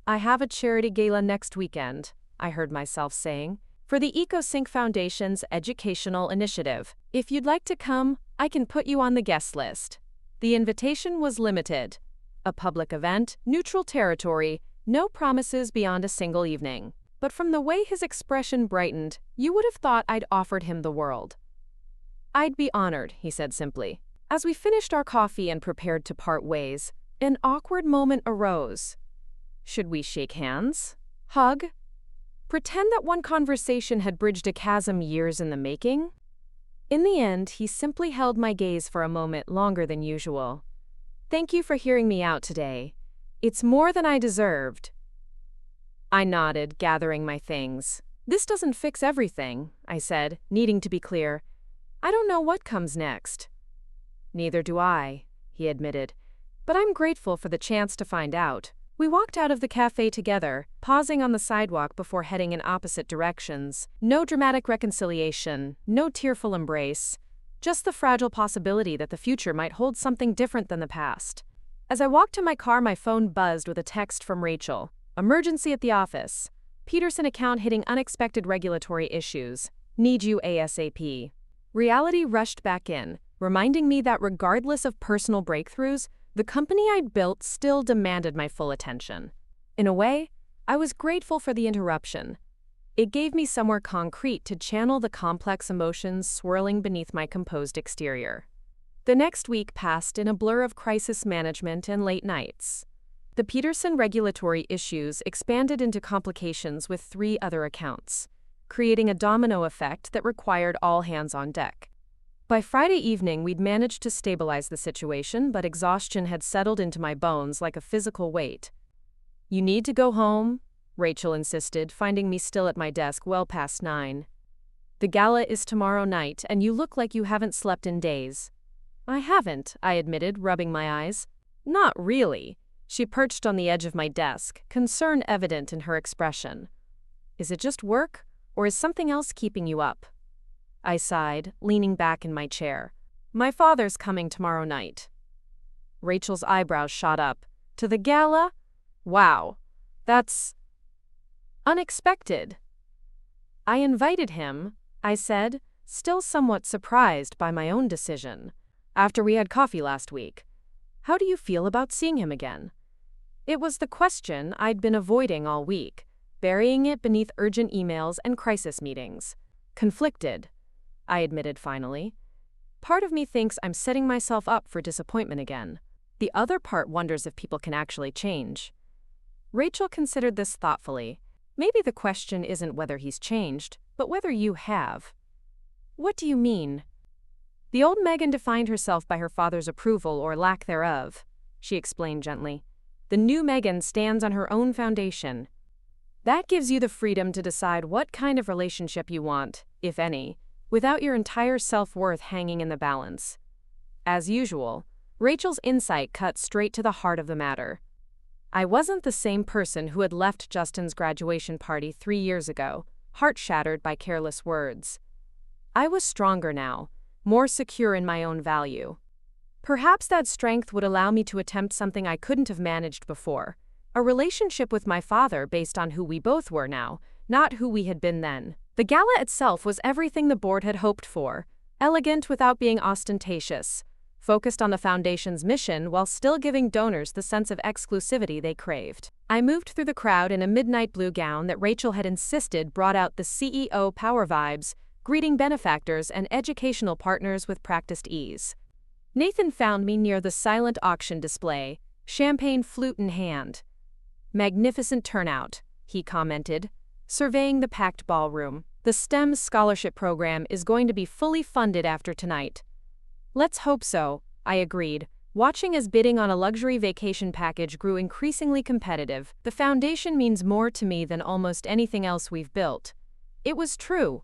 Speaker 1: I have a charity gala next weekend, I heard myself saying, for the EcoSync Foundation's educational initiative. If you'd like to come, I can put you on the guest list. The invitation was limited. A public event, neutral territory, no promises beyond a single evening. But from the way his expression brightened, you would have thought I'd offered him the world. I'd be honored, he said simply. As we finished our coffee and prepared to part ways, an awkward moment arose. Should we shake hands? Hug? Pretend that one conversation had bridged a chasm years in the making? In the end, he simply held my gaze for a moment longer than usual. Thank you for hearing me out today. It's more than I deserved. I nodded, gathering my things. This doesn't fix everything, I said, needing to be clear. I don't know what comes next. Neither do I, he admitted. But I'm grateful for the chance to find out. We walked out of the cafe together, pausing on the sidewalk before heading in opposite directions. No dramatic reconciliation, no tearful embrace, just the fragile possibility that the future might hold something different than the past. As I walked to my car, my phone buzzed with a text from Rachel. Emergency at the office. Peterson account hitting unexpected regulatory issues. Need you ASAP. Reality rushed back in, reminding me that regardless of personal breakthroughs, the company I'd built still demanded my full attention. In a way, I was grateful for the interruption. It gave me somewhere concrete to channel the complex emotions swirling beneath my composed exterior. The next week passed in a blur of crisis management and late nights. The Peterson regulatory issues expanded into complications with 3 other accounts, creating a domino effect that required all hands on deck. By Friday evening, we'd managed to stabilize the situation, but exhaustion had settled into my bones like a physical weight. You need to go home, Rachel insisted, finding me still at my desk well past 9. The gala is tomorrow night, and you look like you haven't slept in days. I haven't, I admitted, rubbing my eyes. Not really. She perched on the edge of my desk, concern evident in her expression. Is it just work, or is something else keeping you up? I sighed, leaning back in my chair. My father's coming tomorrow night. Rachel's eyebrows shot up. To the gala? Wow, that's unexpected. I invited him, I said, still somewhat surprised by my own decision. After we had coffee last week. How do you feel about seeing him again? It was the question I'd been avoiding all week, burying it beneath urgent emails and crisis meetings. Conflicted, I admitted finally. Part of me thinks I'm setting myself up for disappointment again. The other part wonders if people can actually change. Rachel considered this thoughtfully. Maybe the question isn't whether he's changed, but whether you have. What do you mean? The old Megan defined herself by her father's approval or lack thereof, she explained gently. The new Megan stands on her own foundation. That gives you the freedom to decide what kind of relationship you want, if any, without your entire self-worth hanging in the balance. As usual, Rachel's insight cut straight to the heart of the matter. I wasn't the same person who had left Justin's graduation party 3 years ago, heart-shattered by careless words. I was stronger now, more secure in my own value. Perhaps that strength would allow me to attempt something I couldn't have managed before, a relationship with my father based on who we both were now, not who we had been then. The gala itself was everything the board had hoped for, elegant without being ostentatious, focused on the foundation's mission while still giving donors the sense of exclusivity they craved. I moved through the crowd in a midnight blue gown that Rachel had insisted brought out the CEO power vibes, greeting benefactors and educational partners with practiced ease. Nathan found me near the silent auction display, champagne flute in hand. Magnificent turnout, he commented, surveying the packed ballroom. The STEM scholarship program is going to be fully funded after tonight. Let's hope so, I agreed, watching as bidding on a luxury vacation package grew increasingly competitive. The foundation means more to me than almost anything else we've built. It was true.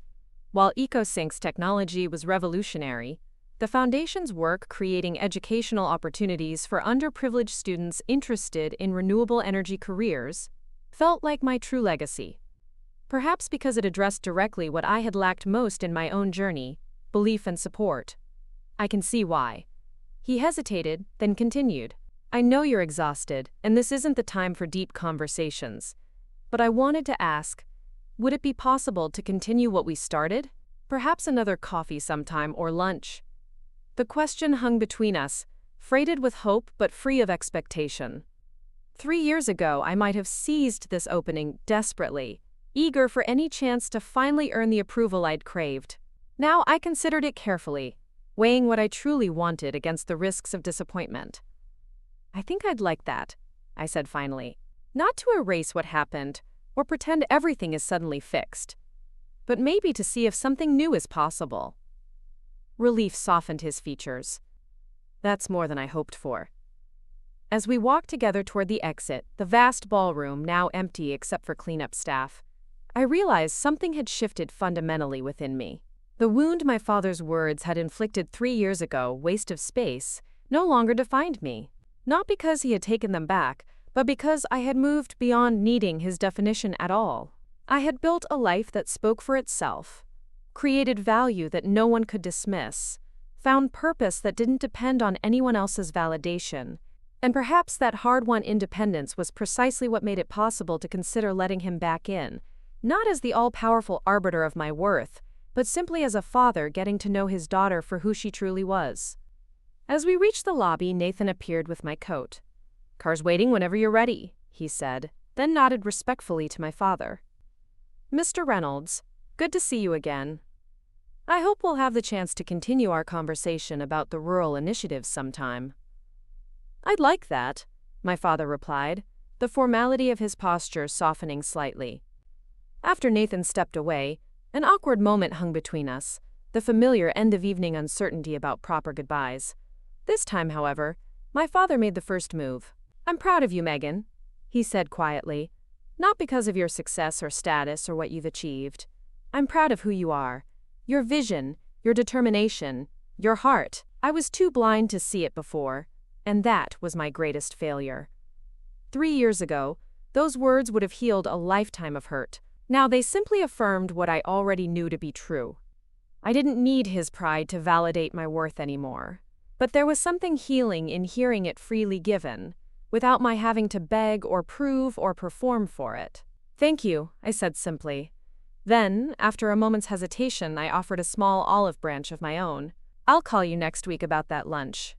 Speaker 1: While EcoSync's technology was revolutionary, the Foundation's work creating educational opportunities for underprivileged students interested in renewable energy careers felt like my true legacy. Perhaps because it addressed directly what I had lacked most in my own journey, belief and support. I can see why. He hesitated, then continued. I know you're exhausted, and this isn't the time for deep conversations. But I wanted to ask, would it be possible to continue what we started? Perhaps another coffee sometime or lunch. The question hung between us, freighted with hope but free of expectation. 3 years ago, I might have seized this opening desperately, eager for any chance to finally earn the approval I'd craved. Now I considered it carefully, weighing what I truly wanted against the risks of disappointment. I think I'd like that, I said finally. Not to erase what happened, or pretend everything is suddenly fixed, but maybe to see if something new is possible. Relief softened his features. That's more than I hoped for. As we walked together toward the exit, the vast ballroom now empty except for cleanup staff, I realized something had shifted fundamentally within me. The wound my father's words had inflicted 3 years ago, waste of space, no longer defined me. Not because he had taken them back, but because I had moved beyond needing his definition at all. I had built a life that spoke for itself, created value that no one could dismiss, found purpose that didn't depend on anyone else's validation, and perhaps that hard-won independence was precisely what made it possible to consider letting him back in, not as the all-powerful arbiter of my worth, but simply as a father getting to know his daughter for who she truly was. As we reached the lobby, Nathan appeared with my coat. "Car's waiting whenever you're ready," he said, then nodded respectfully to my father. "Mr. Reynolds, good to see you again. I hope we'll have the chance to continue our conversation about the rural initiatives sometime." "I'd like that," my father replied, the formality of his posture softening slightly. After Nathan stepped away, an awkward moment hung between us, the familiar end-of-evening uncertainty about proper goodbyes. This time, however, my father made the first move. "I'm proud of you, Megan," he said quietly. "Not because of your success or status or what you've achieved. I'm proud of who you are. Your vision, your determination, your heart. I was too blind to see it before, and that was my greatest failure." 3 years ago, those words would have healed a lifetime of hurt. Now they simply affirmed what I already knew to be true. I didn't need his pride to validate my worth anymore. But there was something healing in hearing it freely given, without my having to beg or prove or perform for it. "Thank you," I said simply. Then, after a moment's hesitation, I offered a small olive branch of my own. "I'll call you next week about that lunch."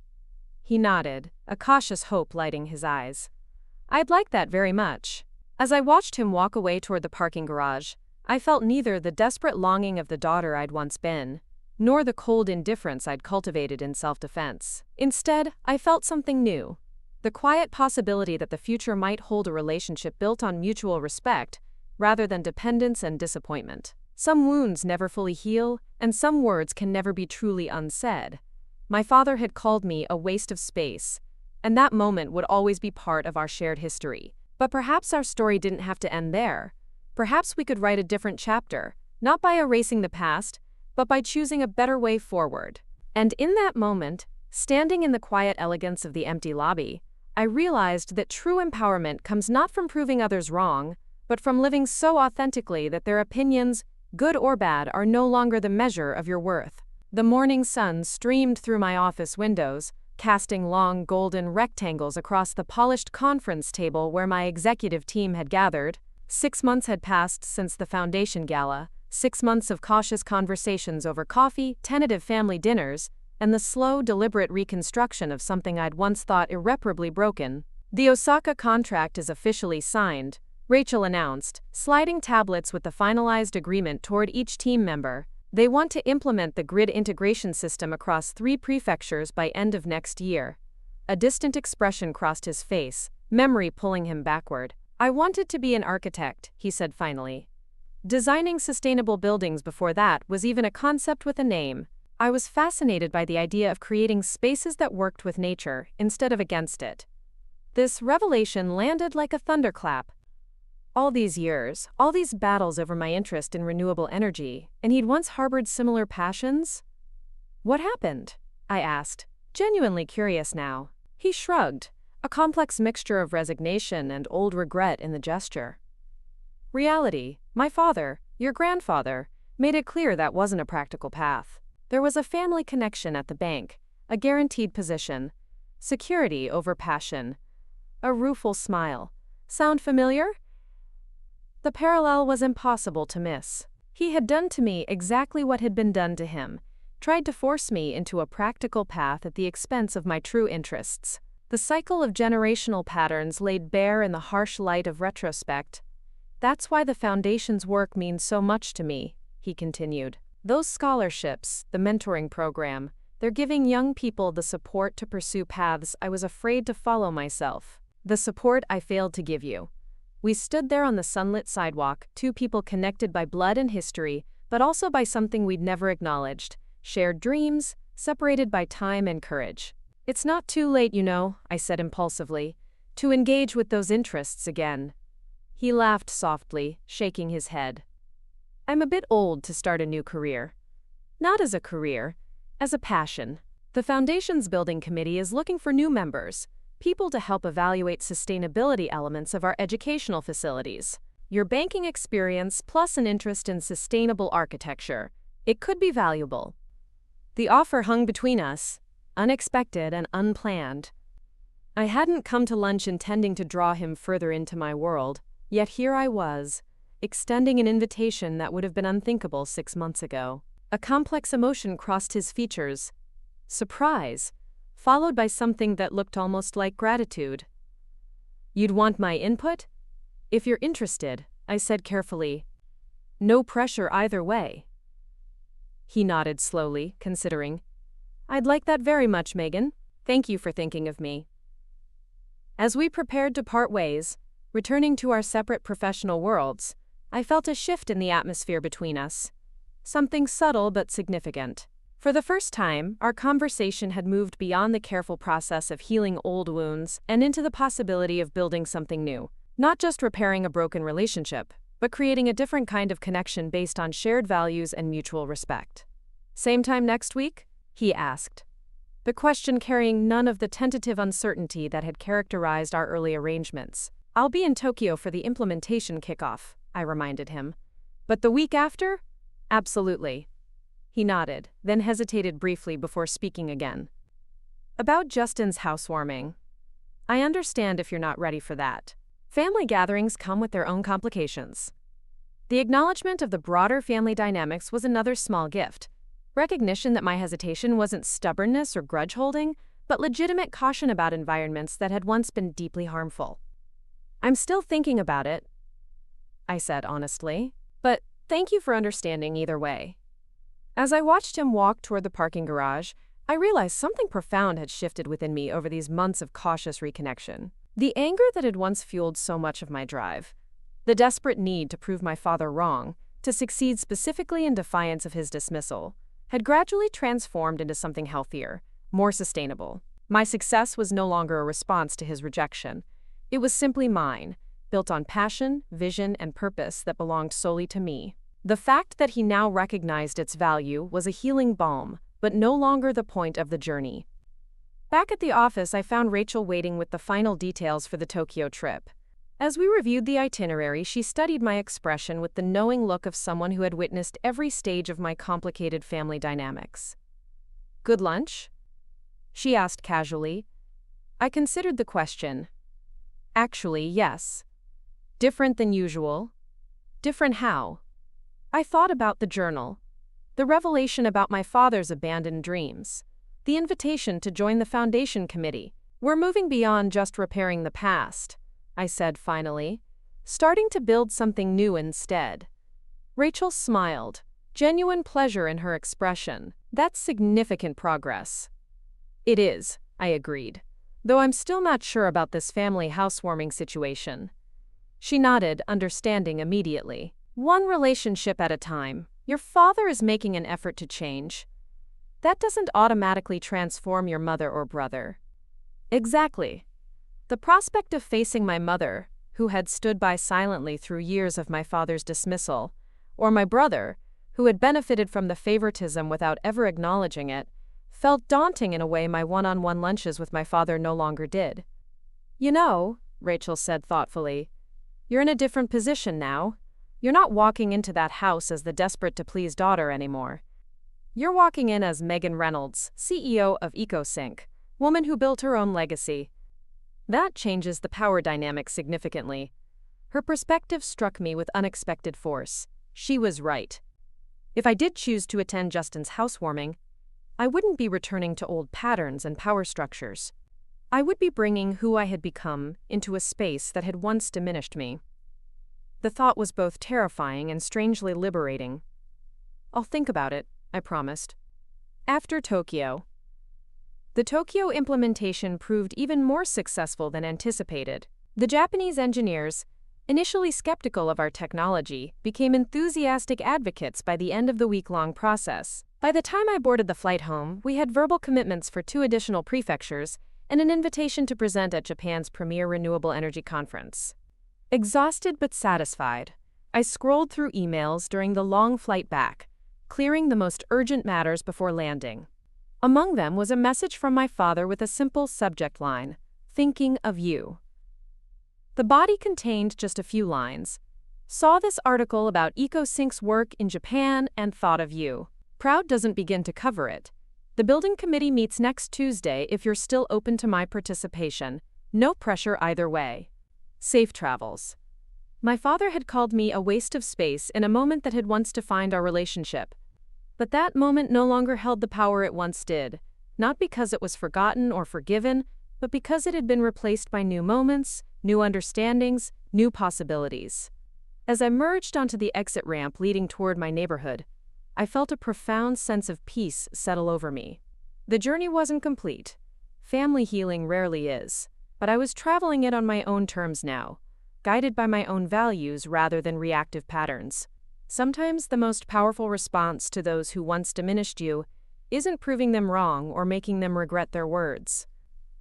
Speaker 1: He nodded, a cautious hope lighting his eyes. "I'd like that very much." As I watched him walk away toward the parking garage, I felt neither the desperate longing of the daughter I'd once been, nor the cold indifference I'd cultivated in self-defense. Instead, I felt something new. The quiet possibility that the future might hold a relationship built on mutual respect, rather than dependence and disappointment. Some wounds never fully heal, and some words can never be truly unsaid. My father had called me a waste of space, and that moment would always be part of our shared history. But perhaps our story didn't have to end there. Perhaps we could write a different chapter, not by erasing the past, but by choosing a better way forward. And in that moment, standing in the quiet elegance of the empty lobby, I realized that true empowerment comes not from proving others wrong, but from living so authentically that their opinions, good or bad, are no longer the measure of your worth. The morning sun streamed through my office windows, casting long golden rectangles across the polished conference table where my executive team had gathered. 6 months had passed since the foundation gala, 6 months of cautious conversations over coffee, tentative family dinners, and the slow, deliberate reconstruction of something I'd once thought irreparably broken. "The Osaka contract is officially signed," Rachel announced, sliding tablets with the finalized agreement toward each team member. "They want to implement the grid integration system across 3 prefectures by end of next year." A distant expression crossed his face, memory pulling him backward. "I wanted to be an architect," he said finally. Designing sustainable buildings before that was even a concept with a name. I was fascinated by the idea of creating spaces that worked with nature instead of against it. This revelation landed like a thunderclap. All these years, all these battles over my interest in renewable energy, and he'd once harbored similar passions? "What happened?" I asked, genuinely curious now. He shrugged, a complex mixture of resignation and old regret in the gesture. "Reality, my father, your grandfather, made it clear that wasn't a practical path. There was a family connection at the bank, a guaranteed position, security over passion." A rueful smile. "Sound familiar?" The parallel was impossible to miss. He had done to me exactly what had been done to him, tried to force me into a practical path at the expense of my true interests. The cycle of generational patterns laid bare in the harsh light of retrospect. "That's why the Foundation's work means so much to me," he continued. "Those scholarships, the mentoring program, they're giving young people the support to pursue paths I was afraid to follow myself. The support I failed to give you." We stood there on the sunlit sidewalk, 2 people connected by blood and history, but also by something we'd never acknowledged, shared dreams, separated by time and courage. "It's not too late, you know," I said impulsively, "to engage with those interests again." He laughed softly, shaking his head. "I'm a bit old to start a new career." "Not as a career, as a passion. The Foundation's building committee is looking for new members. people to help evaluate sustainability elements of our educational facilities. Your banking experience plus an interest in sustainable architecture. It could be valuable. The offer hung between us, unexpected and unplanned. I hadn't come to lunch intending to draw him further into my world, yet here I was, extending an invitation that would have been unthinkable 6 months ago. A complex emotion crossed his features. Surprise, followed by something that looked almost like gratitude. "You'd want my input? If you're interested," I said carefully. "No pressure either way." He nodded slowly, considering. "I'd like that very much, Megan. Thank you for thinking of me." As we prepared to part ways, returning to our separate professional worlds, I felt a shift in the atmosphere between us. Something subtle but significant. For the first time, our conversation had moved beyond the careful process of healing old wounds and into the possibility of building something new. Not just repairing a broken relationship, but creating a different kind of connection based on shared values and mutual respect. "Same time next week?" he asked. The question carrying none of the tentative uncertainty that had characterized our early arrangements. "I'll be in Tokyo for the implementation kickoff," I reminded him. "But the week after? Absolutely." He nodded, then hesitated briefly before speaking again. "About Justin's housewarming. I understand if you're not ready for that. Family gatherings come with their own complications." The acknowledgement of the broader family dynamics was another small gift. Recognition that my hesitation wasn't stubbornness or grudge-holding, but legitimate caution about environments that had once been deeply harmful. "I'm still thinking about it," I said honestly, "but thank you for understanding either way." As I watched him walk toward the parking garage, I realized something profound had shifted within me over these months of cautious reconnection. The anger that had once fueled so much of my drive, the desperate need to prove my father wrong, to succeed specifically in defiance of his dismissal, had gradually transformed into something healthier, more sustainable. My success was no longer a response to his rejection. It was simply mine, built on passion, vision, and purpose that belonged solely to me. The fact that he now recognized its value was a healing balm, but no longer the point of the journey. Back at the office, I found Rachel waiting with the final details for the Tokyo trip. As we reviewed the itinerary, she studied my expression with the knowing look of someone who had witnessed every stage of my complicated family dynamics. "Good lunch?" she asked casually. I considered the question. "Actually, yes. Different than usual." "Different how?" I thought about the journal, the revelation about my father's abandoned dreams, the invitation to join the foundation committee. "We're moving beyond just repairing the past," I said finally, "starting to build something new instead." Rachel smiled, genuine pleasure in her expression. "That's significant progress." "It is," I agreed, "though I'm still not sure about this family housewarming situation." She nodded, understanding immediately. "One relationship at a time. Your father is making an effort to change. That doesn't automatically transform your mother or brother." "Exactly." The prospect of facing my mother, who had stood by silently through years of my father's dismissal, or my brother, who had benefited from the favoritism without ever acknowledging it, felt daunting in a way my one-on-one lunches with my father no longer did. "You know," Rachel said thoughtfully, "you're in a different position now. You're not walking into that house as the desperate-to-please daughter anymore. You're walking in as Megan Reynolds, CEO of EcoSync, woman who built her own legacy." That changes the power dynamic significantly. Her perspective struck me with unexpected force. She was right. If I did choose to attend Justin's housewarming, I wouldn't be returning to old patterns and power structures. I would be bringing who I had become into a space that had once diminished me. The thought was both terrifying and strangely liberating. "I'll think about it," I promised. After Tokyo. The Tokyo implementation proved even more successful than anticipated. The Japanese engineers, initially skeptical of our technology, became enthusiastic advocates by the end of the week-long process. By the time I boarded the flight home, we had verbal commitments for 2 additional prefectures and an invitation to present at Japan's premier renewable energy conference. Exhausted but satisfied, I scrolled through emails during the long flight back, clearing the most urgent matters before landing. Among them was a message from my father with a simple subject line, thinking of you. The body contained just a few lines. Saw this article about EcoSync's work in Japan and thought of you. Proud doesn't begin to cover it. The building committee meets next Tuesday if you're still open to my participation. No pressure either way. Safe travels. My father had called me a waste of space in a moment that had once defined our relationship. But that moment no longer held the power it once did, not because it was forgotten or forgiven, but because it had been replaced by new moments, new understandings, new possibilities. As I merged onto the exit ramp leading toward my neighborhood, I felt a profound sense of peace settle over me. The journey wasn't complete. Family healing rarely is, but I was traveling it on my own terms now, guided by my own values rather than reactive patterns. Sometimes the most powerful response to those who once diminished you isn't proving them wrong or making them regret their words.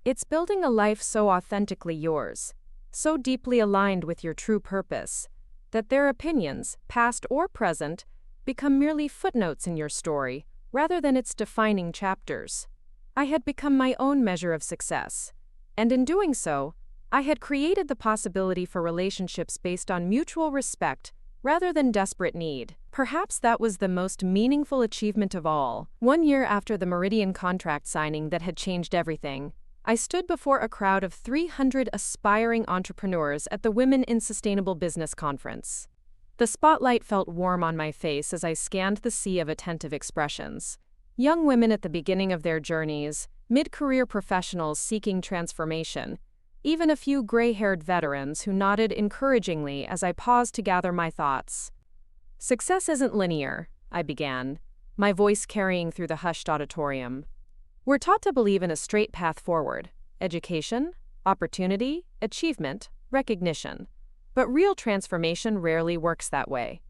Speaker 1: It's building a life so authentically yours, so deeply aligned with your true purpose, that their opinions, past or present, become merely footnotes in your story rather than its defining chapters. I had become my own measure of success, and in doing so, I had created the possibility for relationships based on mutual respect rather than desperate need. Perhaps that was the most meaningful achievement of all. 1 year after the Meridian contract signing that had changed everything, I stood before a crowd of 300 aspiring entrepreneurs at the Women in Sustainable Business Conference. The spotlight felt warm on my face as I scanned the sea of attentive expressions. Young women at the beginning of their journeys, mid-career professionals seeking transformation, even a few gray-haired veterans who nodded encouragingly as I paused to gather my thoughts. Success isn't linear, I began, my voice carrying through the hushed auditorium. We're taught to believe in a straight path forward: education, opportunity, achievement, recognition. But real transformation rarely works that way.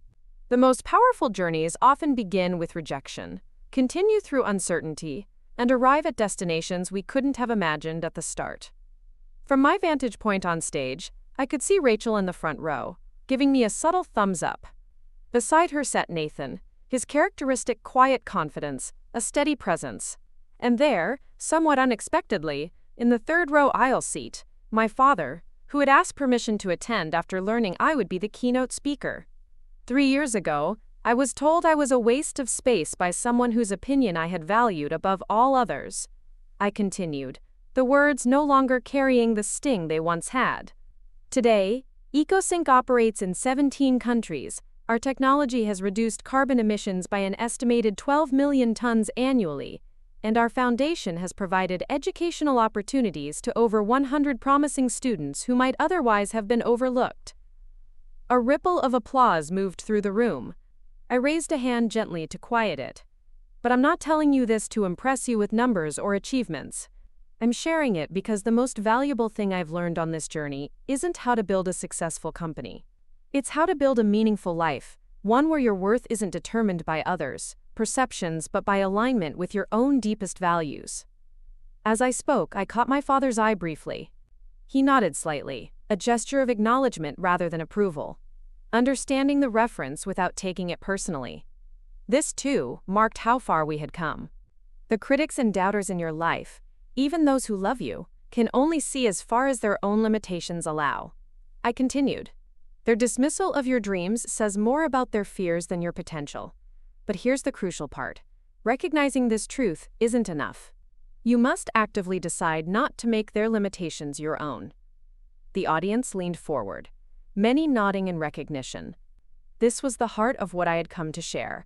Speaker 1: The most powerful journeys often begin with rejection, continue through uncertainty, and arrive at destinations we couldn't have imagined at the start. From my vantage point on stage, I could see Rachel in the front row, giving me a subtle thumbs up. Beside her sat Nathan, his characteristic quiet confidence, a steady presence. And there, somewhat unexpectedly, in the third row aisle seat, my father, who had asked permission to attend after learning I would be the keynote speaker. 3 years ago, I was told I was a waste of space by someone whose opinion I had valued above all others. I continued, the words no longer carrying the sting they once had. Today, EcoSync operates in 17 countries. Our technology has reduced carbon emissions by an estimated 12 million tons annually, and our foundation has provided educational opportunities to over 100 promising students who might otherwise have been overlooked. A ripple of applause moved through the room. I raised a hand gently to quiet it. But I'm not telling you this to impress you with numbers or achievements. I'm sharing it because the most valuable thing I've learned on this journey isn't how to build a successful company. It's how to build a meaningful life, one where your worth isn't determined by others' perceptions but by alignment with your own deepest values. As I spoke, I caught my father's eye briefly. He nodded slightly, a gesture of acknowledgement rather than approval, understanding the reference without taking it personally. This, too, marked how far we had come. The critics and doubters in your life, even those who love you, can only see as far as their own limitations allow. I continued. Their dismissal of your dreams says more about their fears than your potential. But here's the crucial part. Recognizing this truth isn't enough. You must actively decide not to make their limitations your own. The audience leaned forward, many nodding in recognition. This was the heart of what I had come to share.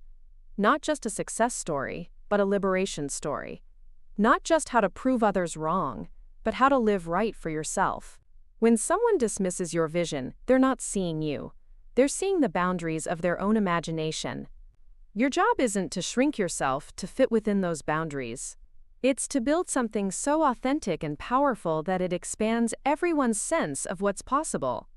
Speaker 1: Not just a success story, but a liberation story. Not just how to prove others wrong, but how to live right for yourself. When someone dismisses your vision, they're not seeing you. They're seeing the boundaries of their own imagination. Your job isn't to shrink yourself to fit within those boundaries. It's to build something so authentic and powerful that it expands everyone's sense of what's possible.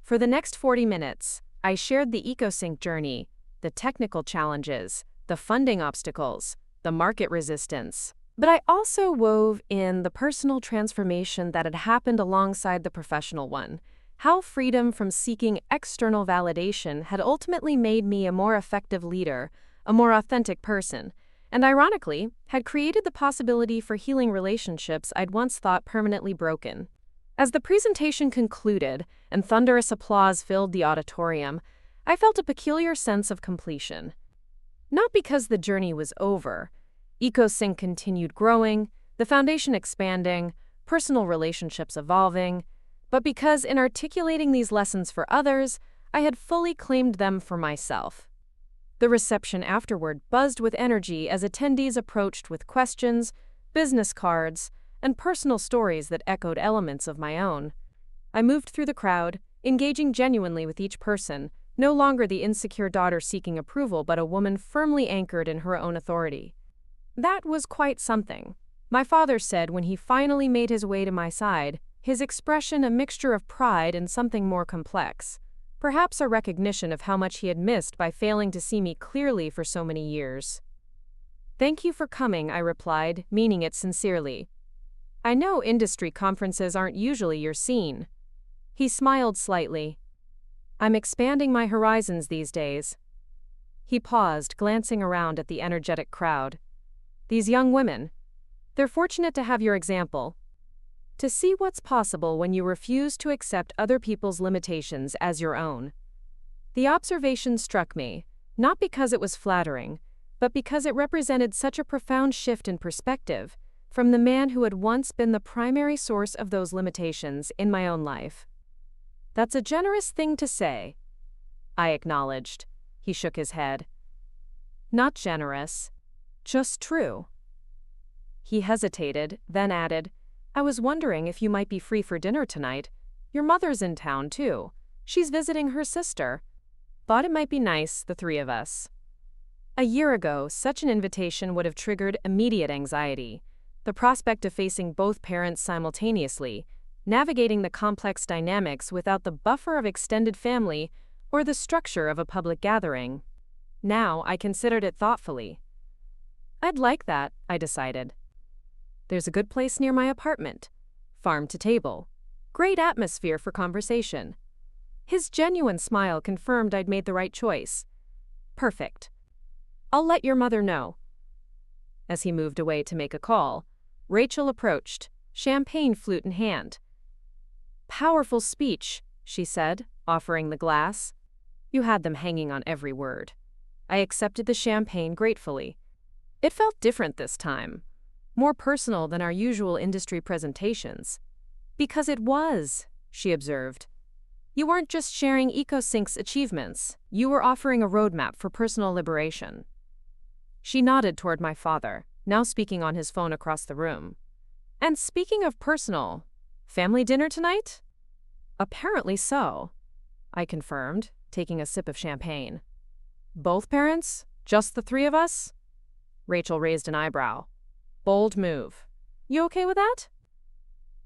Speaker 1: For the next 40 minutes, I shared the EcoSync journey, the technical challenges, the funding obstacles, the market resistance. But I also wove in the personal transformation that had happened alongside the professional one, how freedom from seeking external validation had ultimately made me a more effective leader, a more authentic person, and ironically, had created the possibility for healing relationships I'd once thought permanently broken. As the presentation concluded and thunderous applause filled the auditorium, I felt a peculiar sense of completion. Not because the journey was over. EcoSync continued growing, the foundation expanding, personal relationships evolving, but because in articulating these lessons for others, I had fully claimed them for myself. The reception afterward buzzed with energy as attendees approached with questions, business cards, and personal stories that echoed elements of my own. I moved through the crowd, engaging genuinely with each person, no longer the insecure daughter seeking approval but a woman firmly anchored in her own authority. That was quite something, my father said when he finally made his way to my side, his expression a mixture of pride and something more complex, perhaps a recognition of how much he had missed by failing to see me clearly for so many years. "Thank you for coming," I replied, meaning it sincerely. "I know industry conferences aren't usually your scene." He smiled slightly. "I'm expanding my horizons these days." He paused, glancing around at the energetic crowd. "These young women, they're fortunate to have your example. To see what's possible when you refuse to accept other people's limitations as your own." The observation struck me, not because it was flattering, but because it represented such a profound shift in perspective from the man who had once been the primary source of those limitations in my own life. "That's a generous thing to say," I acknowledged. He shook his head. "Not generous, just true." He hesitated, then added, "I was wondering if you might be free for dinner tonight. Your mother's in town, too. She's visiting her sister. Thought it might be nice, the three of us." A year ago, such an invitation would have triggered immediate anxiety. The prospect of facing both parents simultaneously, navigating the complex dynamics without the buffer of extended family or the structure of a public gathering. Now, I considered it thoughtfully. "I'd like that," I decided. "There's a good place near my apartment. Farm to table. Great atmosphere for conversation." His genuine smile confirmed I'd made the right choice. "Perfect. I'll let your mother know." As he moved away to make a call, Rachel approached, champagne flute in hand. "Powerful speech," she said, offering the glass. "You had them hanging on every word." I accepted the champagne gratefully. It felt different this time, more personal than our usual industry presentations. "Because it was," she observed. "You weren't just sharing EcoSync's achievements, you were offering a roadmap for personal liberation." She nodded toward my father, now speaking on his phone across the room. "And speaking of personal, family dinner tonight?" "Apparently so," I confirmed, taking a sip of champagne. "Both parents? Just the three of us?" Rachel raised an eyebrow. "Bold move. You okay with that?"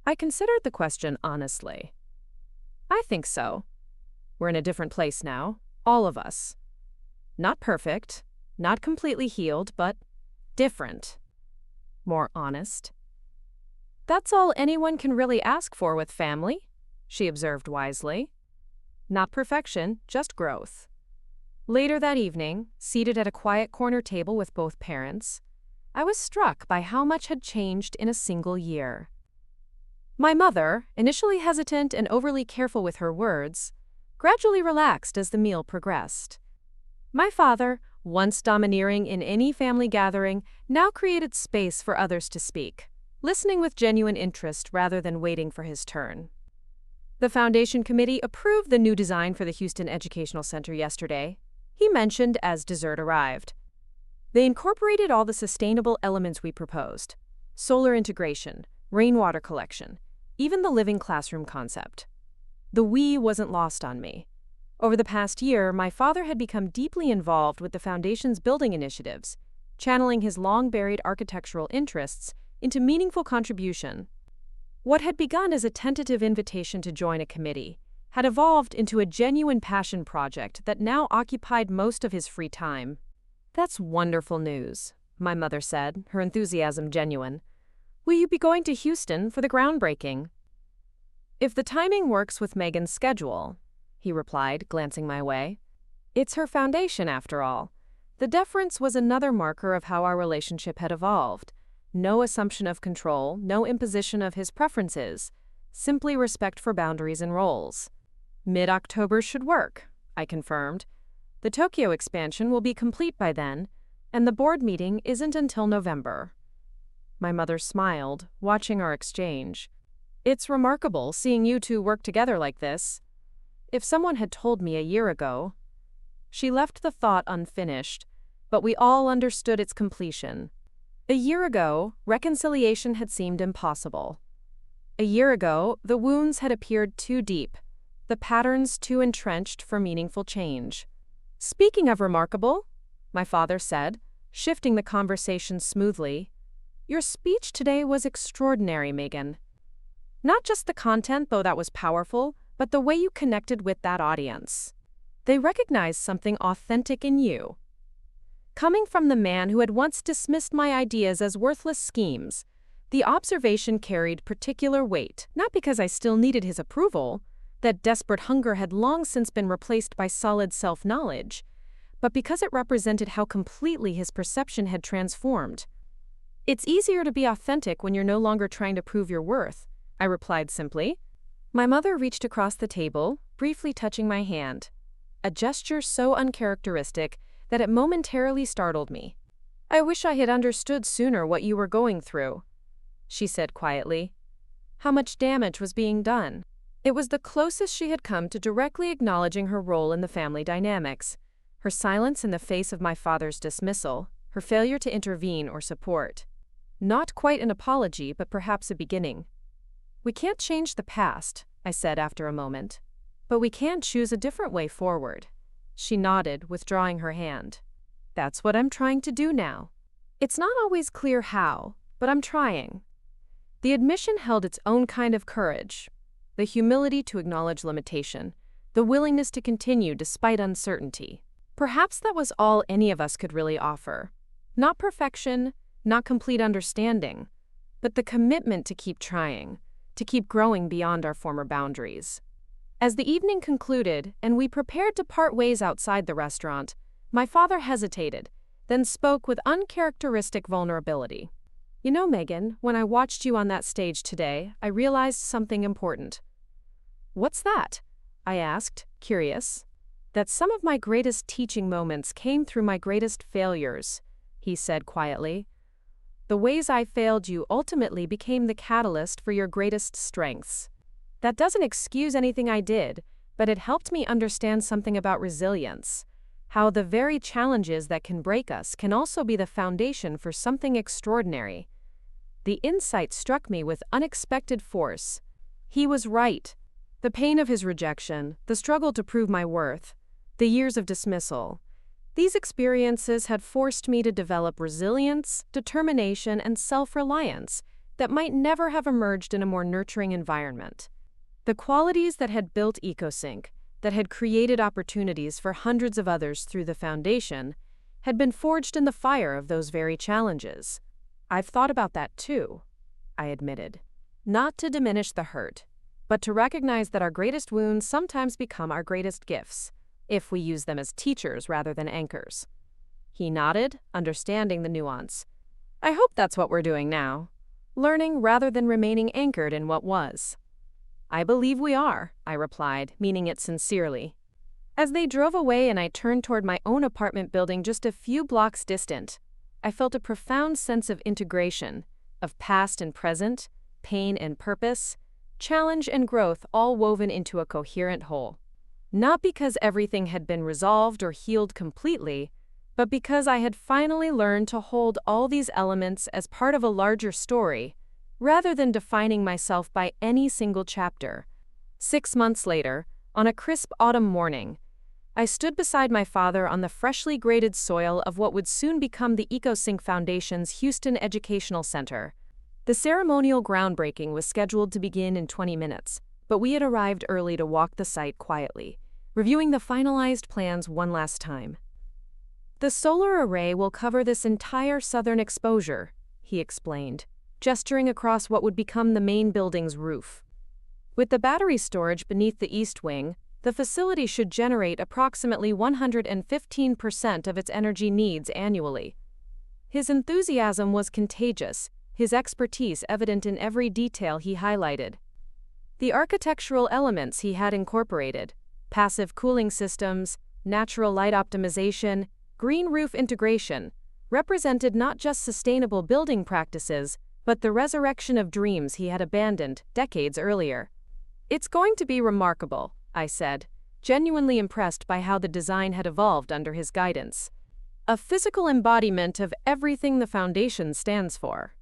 Speaker 1: I considered the question honestly. "I think so. We're in a different place now, all of us. Not perfect, not completely healed, but different. More honest." "That's all anyone can really ask for with family," she observed wisely. "Not perfection, just growth." Later that evening, seated at a quiet corner table with both parents, I was struck by how much had changed in a single year. My mother, initially hesitant and overly careful with her words, gradually relaxed as the meal progressed. My father, once domineering in any family gathering, now created space for others to speak, listening with genuine interest rather than waiting for his turn. The Foundation Committee approved the new design for the Houston Educational Center yesterday, he mentioned as dessert arrived. They incorporated all the sustainable elements we proposed: solar integration, rainwater collection, even the living classroom concept. The "we" wasn't lost on me. Over the past year, my father had become deeply involved with the Foundation's building initiatives, channeling his long-buried architectural interests into meaningful contribution. What had begun as a tentative invitation to join a committee had evolved into a genuine passion project that now occupied most of his free time. "That's wonderful news," my mother said, her enthusiasm genuine. "Will you be going to Houston for the groundbreaking?" "If the timing works with Megan's schedule," he replied, glancing my way. "It's her foundation, after all. The deference was another marker of how our relationship had evolved. No assumption of control, no imposition of his preferences, simply respect for boundaries and roles. Mid-October should work, I confirmed. The Tokyo expansion will be complete by then, and the board meeting isn't until November. My mother smiled, watching our exchange. It's remarkable seeing you two work together like this. If someone had told me a year ago. She left the thought unfinished, but we all understood its completion. A year ago, reconciliation had seemed impossible. A year ago, the wounds had appeared too deep, the patterns too entrenched for meaningful change. Speaking of remarkable, my father said, shifting the conversation smoothly, your speech today was extraordinary, Megan. Not just the content, though that was powerful, but the way you connected with that audience. They recognized something authentic in you. Coming from the man who had once dismissed my ideas as worthless schemes, the observation carried particular weight, not because I still needed his approval, that desperate hunger had long since been replaced by solid self-knowledge, but because it represented how completely his perception had transformed. It's easier to be authentic when you're no longer trying to prove your worth, I replied simply. My mother reached across the table, briefly touching my hand, a gesture so uncharacteristic that it momentarily startled me. I wish I had understood sooner what you were going through, she said quietly. How much damage was being done? It was the closest she had come to directly acknowledging her role in the family dynamics, her silence in the face of my father's dismissal, her failure to intervene or support. Not quite an apology, but perhaps a beginning. We can't change the past, I said after a moment, but we can choose a different way forward. She nodded, withdrawing her hand. That's what I'm trying to do now. It's not always clear how, but I'm trying. The admission held its own kind of courage, the humility to acknowledge limitation, the willingness to continue despite uncertainty. Perhaps that was all any of us could really offer. Not perfection, not complete understanding, but the commitment to keep trying, to keep growing beyond our former boundaries. As the evening concluded and we prepared to part ways outside the restaurant, my father hesitated, then spoke with uncharacteristic vulnerability. You know, Megan, when I watched you on that stage today, I realized something important. What's that? I asked, curious. That some of my greatest teaching moments came through my greatest failures, he said quietly. The ways I failed you ultimately became the catalyst for your greatest strengths. That doesn't excuse anything I did, but it helped me understand something about resilience, how the very challenges that can break us can also be the foundation for something extraordinary. The insight struck me with unexpected force. He was right. The pain of his rejection, the struggle to prove my worth, the years of dismissal. These experiences had forced me to develop resilience, determination, and self-reliance that might never have emerged in a more nurturing environment. The qualities that had built EcoSync, that had created opportunities for hundreds of others through the foundation, had been forged in the fire of those very challenges. I've thought about that too, I admitted. Not to diminish the hurt, but to recognize that our greatest wounds sometimes become our greatest gifts, if we use them as teachers rather than anchors. He nodded, understanding the nuance. I hope that's what we're doing now. Learning rather than remaining anchored in what was. I believe we are, I replied, meaning it sincerely. As they drove away and I turned toward my own apartment building just a few blocks distant, I felt a profound sense of integration, of past and present, pain and purpose, challenge and growth all woven into a coherent whole. Not because everything had been resolved or healed completely, but because I had finally learned to hold all these elements as part of a larger story, rather than defining myself by any single chapter. 6 months later, on a crisp autumn morning, I stood beside my father on the freshly graded soil of what would soon become the EcoSync Foundation's Houston Educational Center. The ceremonial groundbreaking was scheduled to begin in 20 minutes, but we had arrived early to walk the site quietly, reviewing the finalized plans one last time. The solar array will cover this entire southern exposure, he explained, gesturing across what would become the main building's roof. With the battery storage beneath the east wing, The facility should generate approximately 115% of its energy needs annually. His enthusiasm was contagious, his expertise evident in every detail he highlighted. The architectural elements he had incorporated, passive cooling systems, natural light optimization, green roof integration, represented not just sustainable building practices, but the resurrection of dreams he had abandoned decades earlier. "It's going to be remarkable," I said, genuinely impressed by how the design had evolved under his guidance. "A physical embodiment of everything the foundation stands for."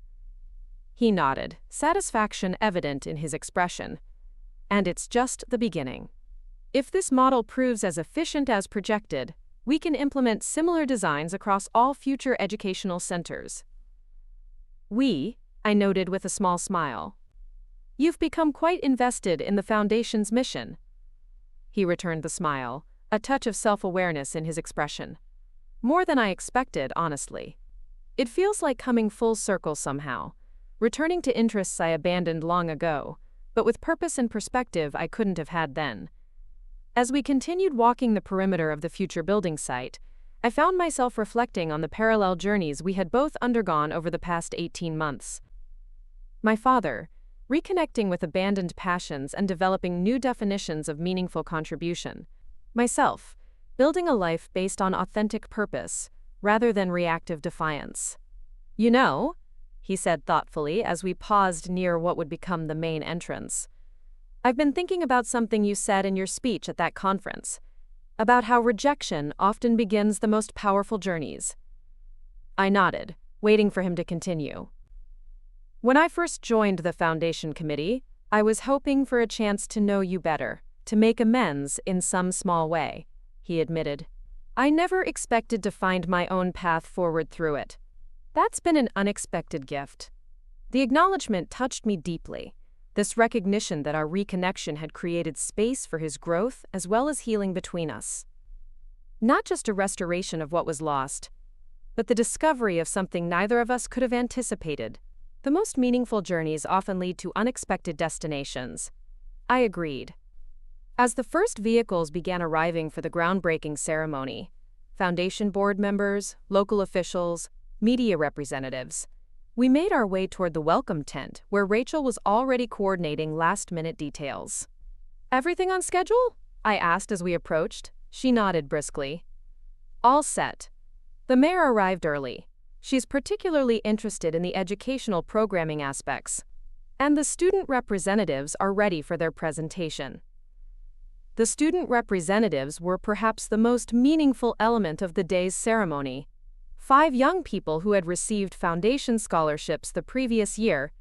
Speaker 1: He nodded, satisfaction evident in his expression. "And it's just the beginning. If this model proves as efficient as projected, we can implement similar designs across all future educational centers." I noted with a small smile. "You've become quite invested in the Foundation's mission." He returned the smile, a touch of self-awareness in his expression. "More than I expected, honestly. It feels like coming full circle somehow, returning to interests I abandoned long ago, but with purpose and perspective I couldn't have had then." As we continued walking the perimeter of the future building site, I found myself reflecting on the parallel journeys we had both undergone over the past 18 months. My father, reconnecting with abandoned passions and developing new definitions of meaningful contribution. Myself, building a life based on authentic purpose, rather than reactive defiance. "You know," he said thoughtfully as we paused near what would become the main entrance, "I've been thinking about something you said in your speech at that conference, about how rejection often begins the most powerful journeys." I nodded, waiting for him to continue. "When I first joined the Foundation Committee, I was hoping for a chance to know you better, to make amends in some small way," he admitted. "I never expected to find my own path forward through it. That's been an unexpected gift." The acknowledgement touched me deeply, this recognition that our reconnection had created space for his growth as well as healing between us. Not just a restoration of what was lost, but the discovery of something neither of us could have anticipated. "The most meaningful journeys often lead to unexpected destinations." I agreed. As the first vehicles began arriving for the groundbreaking ceremony, Foundation board members, local officials, media representatives, we made our way toward the welcome tent where Rachel was already coordinating last-minute details. "Everything on schedule?" I asked as we approached. She nodded briskly. "All set." The mayor arrived early. She's particularly interested in the educational programming aspects, and the student representatives are ready for their presentation. The student representatives were perhaps the most meaningful element of the day's ceremony. 5 young people who had received foundation scholarships the previous year,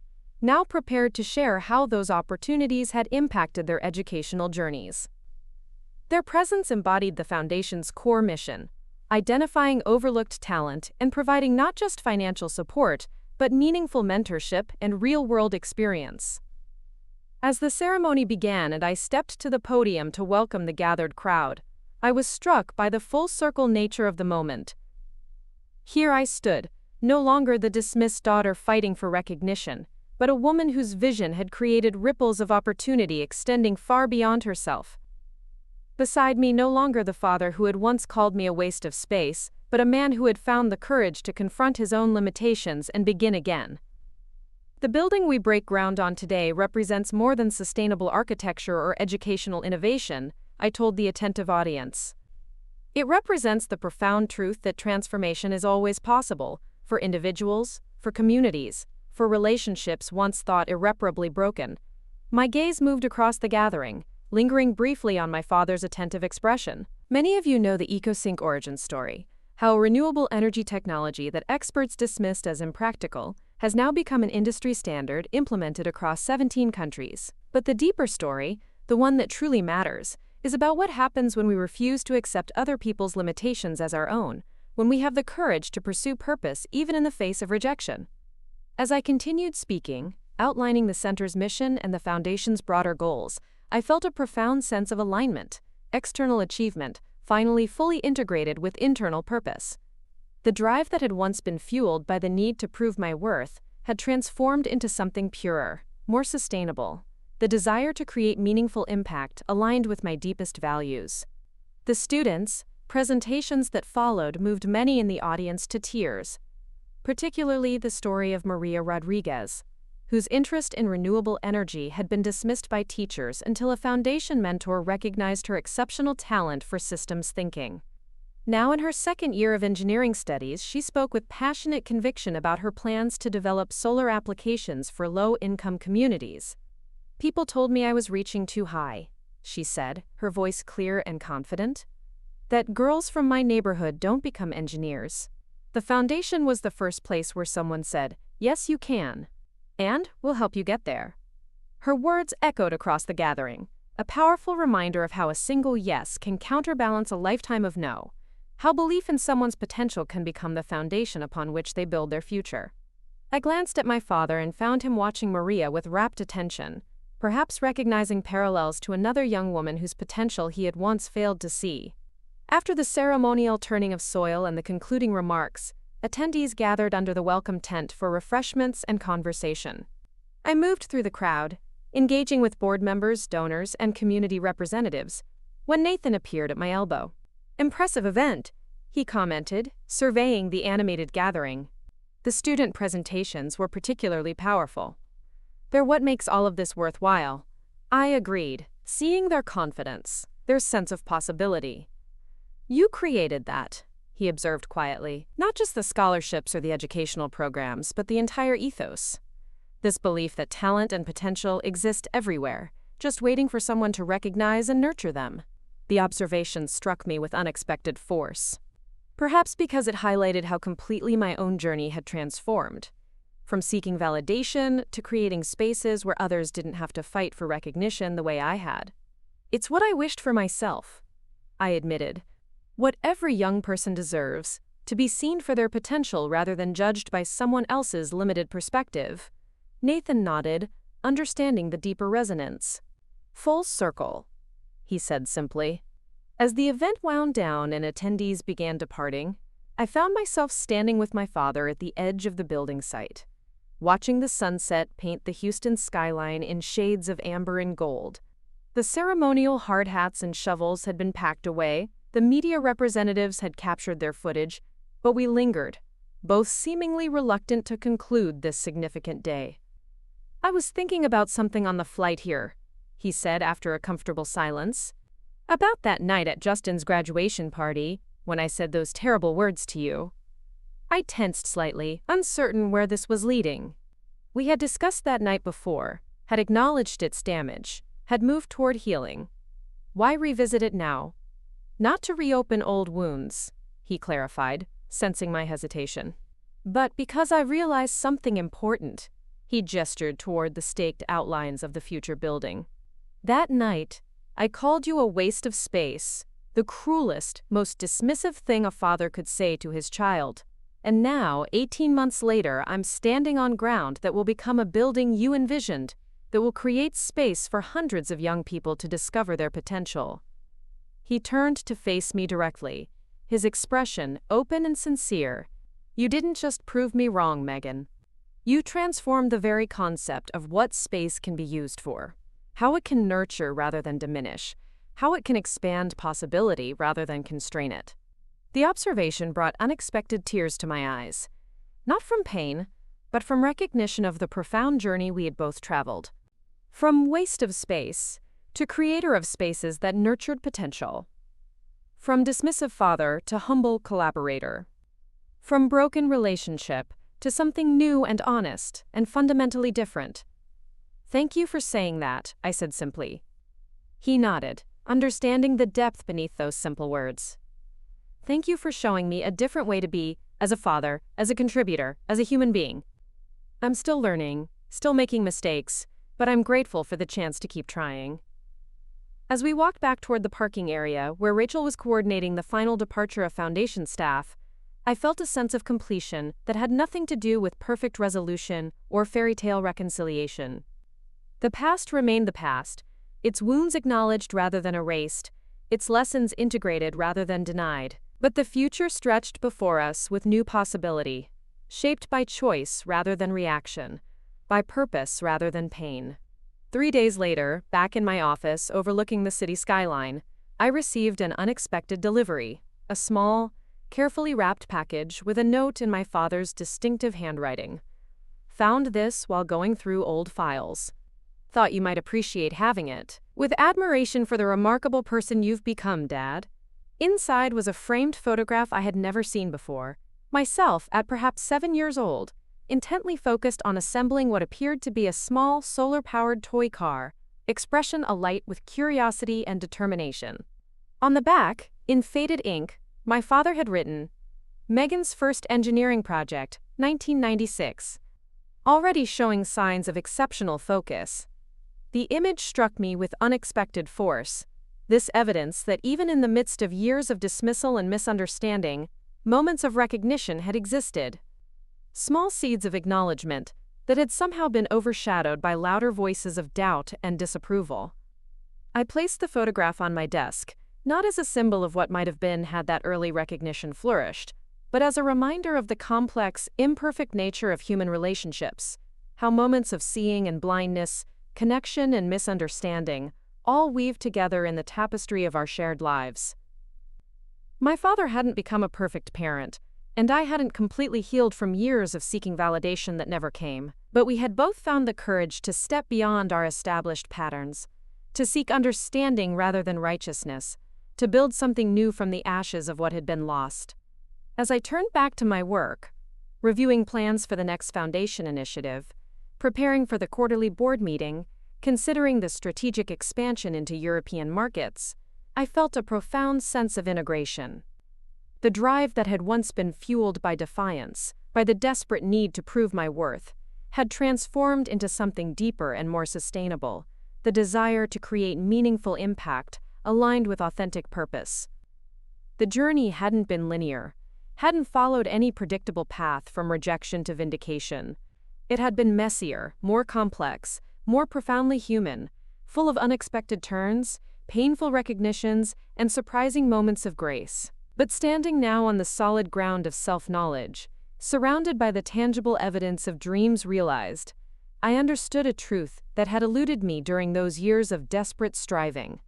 Speaker 1: now prepared to share how those opportunities had impacted their educational journeys. Their presence embodied the Foundation's core mission, identifying overlooked talent and providing not just financial support, but meaningful mentorship and real-world experience. As the ceremony began and I stepped to the podium to welcome the gathered crowd, I was struck by the full-circle nature of the moment. Here I stood, no longer the dismissed daughter fighting for recognition, but a woman whose vision had created ripples of opportunity extending far beyond herself. Beside me, no longer the father who had once called me a waste of space, but a man who had found the courage to confront his own limitations and begin again. The building we break ground on today represents more than sustainable architecture or educational innovation, I told the attentive audience. It represents the profound truth that transformation is always possible, for individuals, for communities, for relationships once thought irreparably broken. My gaze moved across the gathering, lingering briefly on my father's attentive expression. Many of you know the EcoSync origin story, how a renewable energy technology that experts dismissed as impractical has now become an industry standard implemented across 17 countries. But the deeper story, the one that truly matters, is about what happens when we refuse to accept other people's limitations as our own, when we have the courage to pursue purpose even in the face of rejection. As I continued speaking, outlining the center's mission and the Foundation's broader goals, I felt a profound sense of alignment, external achievement, finally fully integrated with internal purpose. The drive that had once been fueled by the need to prove my worth had transformed into something purer, more sustainable, the desire to create meaningful impact aligned with my deepest values. The students' presentations that followed moved many in the audience to tears, particularly the story of Maria Rodriguez, whose interest in renewable energy had been dismissed by teachers until a foundation mentor recognized her exceptional talent for systems thinking. Now in her second year of engineering studies, she spoke with passionate conviction about her plans to develop solar applications for low-income communities. "People told me I was reaching too high," she said, her voice clear and confident. "That girls from my neighborhood don't become engineers." The foundation was the first place where someone said, "Yes, you can. And we'll help you get there." Her words echoed across the gathering, a powerful reminder of how a single yes can counterbalance a lifetime of no, how belief in someone's potential can become the foundation upon which they build their future. I glanced at my father and found him watching Maria with rapt attention, perhaps recognizing parallels to another young woman whose potential he had once failed to see. After the ceremonial turning of soil and the concluding remarks, attendees gathered under the welcome tent for refreshments and conversation. I moved through the crowd, engaging with board members, donors, and community representatives, when Nathan appeared at my elbow. "Impressive event," he commented, surveying the animated gathering. The student presentations were particularly powerful. "They're what makes all of this worthwhile," I agreed, seeing their confidence, their sense of possibility. "You created that," he observed quietly, "not just the scholarships or the educational programs, but the entire ethos. This belief that talent and potential exist everywhere, just waiting for someone to recognize and nurture them." The observation struck me with unexpected force. Perhaps because it highlighted how completely my own journey had transformed. From seeking validation to creating spaces where others didn't have to fight for recognition the way I had. "It's what I wished for myself," I admitted. "What every young person deserves, to be seen for their potential rather than judged by someone else's limited perspective." Nathan nodded, understanding the deeper resonance. "Full circle," he said simply. As the event wound down and attendees began departing, I found myself standing with my father at the edge of the building site, watching the sunset paint the Houston skyline in shades of amber and gold. The ceremonial hard hats and shovels had been packed away, the media representatives had captured their footage, but we lingered, both seemingly reluctant to conclude this significant day. "I was thinking about something on the flight here," he said after a comfortable silence. "About that night at Justin's graduation party, when I said those terrible words to you." I tensed slightly, uncertain where this was leading. We had discussed that night before, had acknowledged its damage, had moved toward healing. Why revisit it now? "Not to reopen old wounds," he clarified, sensing my hesitation. "But because I realized something important." He gestured toward the staked outlines of the future building. "That night, I called you a waste of space, the cruelest, most dismissive thing a father could say to his child. And now, 18 months later, I'm standing on ground that will become a building you envisioned, that will create space for hundreds of young people to discover their potential." He turned to face me directly, his expression open and sincere. "You didn't just prove me wrong, Megan. You transformed the very concept of what space can be used for, how it can nurture rather than diminish, how it can expand possibility rather than constrain it." The observation brought unexpected tears to my eyes, not from pain, but from recognition of the profound journey we had both traveled. From waste of space to creator of spaces that nurtured potential. From dismissive father to humble collaborator. From broken relationship to something new and honest and fundamentally different. "Thank you for saying that," I said simply. He nodded, understanding the depth beneath those simple words. "Thank you for showing me a different way to be, as a father, as a contributor, as a human being. I'm still learning, still making mistakes, but I'm grateful for the chance to keep trying." As we walked back toward the parking area where Rachel was coordinating the final departure of foundation staff, I felt a sense of completion that had nothing to do with perfect resolution or fairy tale reconciliation. The past remained the past, its wounds acknowledged rather than erased, its lessons integrated rather than denied. But the future stretched before us with new possibility, shaped by choice rather than reaction, by purpose rather than pain. 3 days later, back in my office overlooking the city skyline, I received an unexpected delivery, a small, carefully wrapped package with a note in my father's distinctive handwriting. Found this while going through old files. Thought you might appreciate having it. With admiration for the remarkable person you've become, Dad. Inside was a framed photograph I had never seen before. Myself at perhaps 7 years old, intently focused on assembling what appeared to be a small, solar-powered toy car, expression alight with curiosity and determination. On the back, in faded ink, my father had written, "Megan's first engineering project, 1996. Already showing signs of exceptional focus. The image struck me with unexpected force. This evidence that even in the midst of years of dismissal and misunderstanding, moments of recognition had existed. Small seeds of acknowledgement that had somehow been overshadowed by louder voices of doubt and disapproval. I placed the photograph on my desk, not as a symbol of what might have been had that early recognition flourished, but as a reminder of the complex, imperfect nature of human relationships, how moments of seeing and blindness, connection and misunderstanding, all weave together in the tapestry of our shared lives. My father hadn't become a perfect parent, and I hadn't completely healed from years of seeking validation that never came, but we had both found the courage to step beyond our established patterns, to seek understanding rather than righteousness, to build something new from the ashes of what had been lost. As I turned back to my work, reviewing plans for the next foundation initiative, preparing for the quarterly board meeting, considering the strategic expansion into European markets, I felt a profound sense of integration. The drive that had once been fueled by defiance, by the desperate need to prove my worth, had transformed into something deeper and more sustainable, the desire to create meaningful impact aligned with authentic purpose. The journey hadn't been linear, hadn't followed any predictable path from rejection to vindication. It had been messier, more complex, more profoundly human, full of unexpected turns, painful recognitions, and surprising moments of grace. But standing now on the solid ground of self-knowledge, surrounded by the tangible evidence of dreams realized, I understood a truth that had eluded me during those years of desperate striving.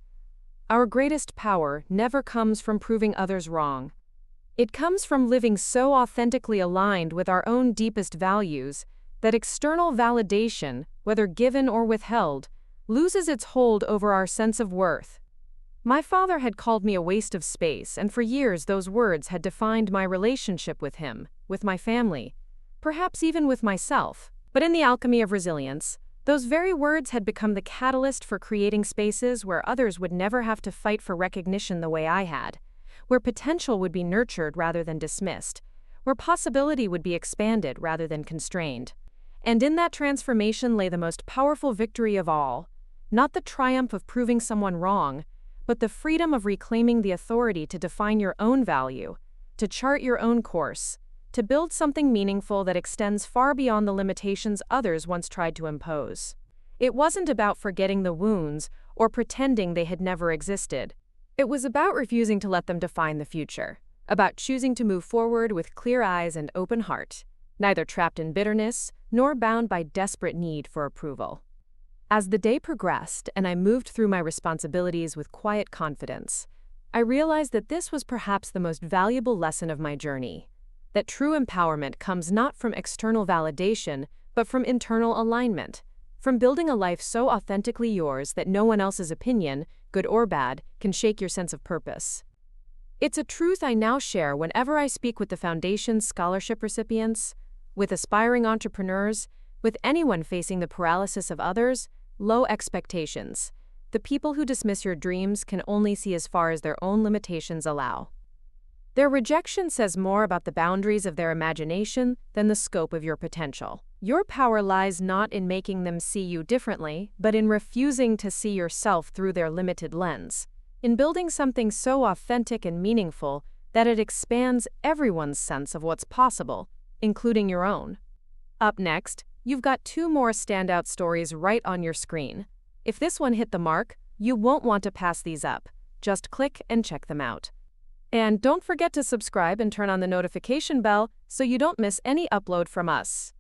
Speaker 1: Our greatest power never comes from proving others wrong. It comes from living so authentically aligned with our own deepest values that external validation, whether given or withheld, loses its hold over our sense of worth. My father had called me a waste of space, and for years those words had defined my relationship with him, with my family, perhaps even with myself. But in the alchemy of resilience, those very words had become the catalyst for creating spaces where others would never have to fight for recognition the way I had, where potential would be nurtured rather than dismissed, where possibility would be expanded rather than constrained. And in that transformation lay the most powerful victory of all, not the triumph of proving someone wrong, but the freedom of reclaiming the authority to define your own value, to chart your own course, to build something meaningful that extends far beyond the limitations others once tried to impose. It wasn't about forgetting the wounds or pretending they had never existed. It was about refusing to let them define the future, about choosing to move forward with clear eyes and open heart, neither trapped in bitterness nor bound by desperate need for approval. As the day progressed and I moved through my responsibilities with quiet confidence, I realized that this was perhaps the most valuable lesson of my journey, that true empowerment comes not from external validation, but from internal alignment, from building a life so authentically yours that no one else's opinion, good or bad, can shake your sense of purpose. It's a truth I now share whenever I speak with the Foundation's scholarship recipients, with aspiring entrepreneurs, with anyone facing the paralysis of others, low expectations. The people who dismiss your dreams can only see as far as their own limitations allow. Their rejection says more about the boundaries of their imagination than the scope of your potential. Your power lies not in making them see you differently, but in refusing to see yourself through their limited lens, in building something so authentic and meaningful that it expands everyone's sense of what's possible, including your own. Up next, you've got 2 more standout stories right on your screen. If this one hit the mark, you won't want to pass these up. Just click and check them out. And don't forget to subscribe and turn on the notification bell so you don't miss any upload from us.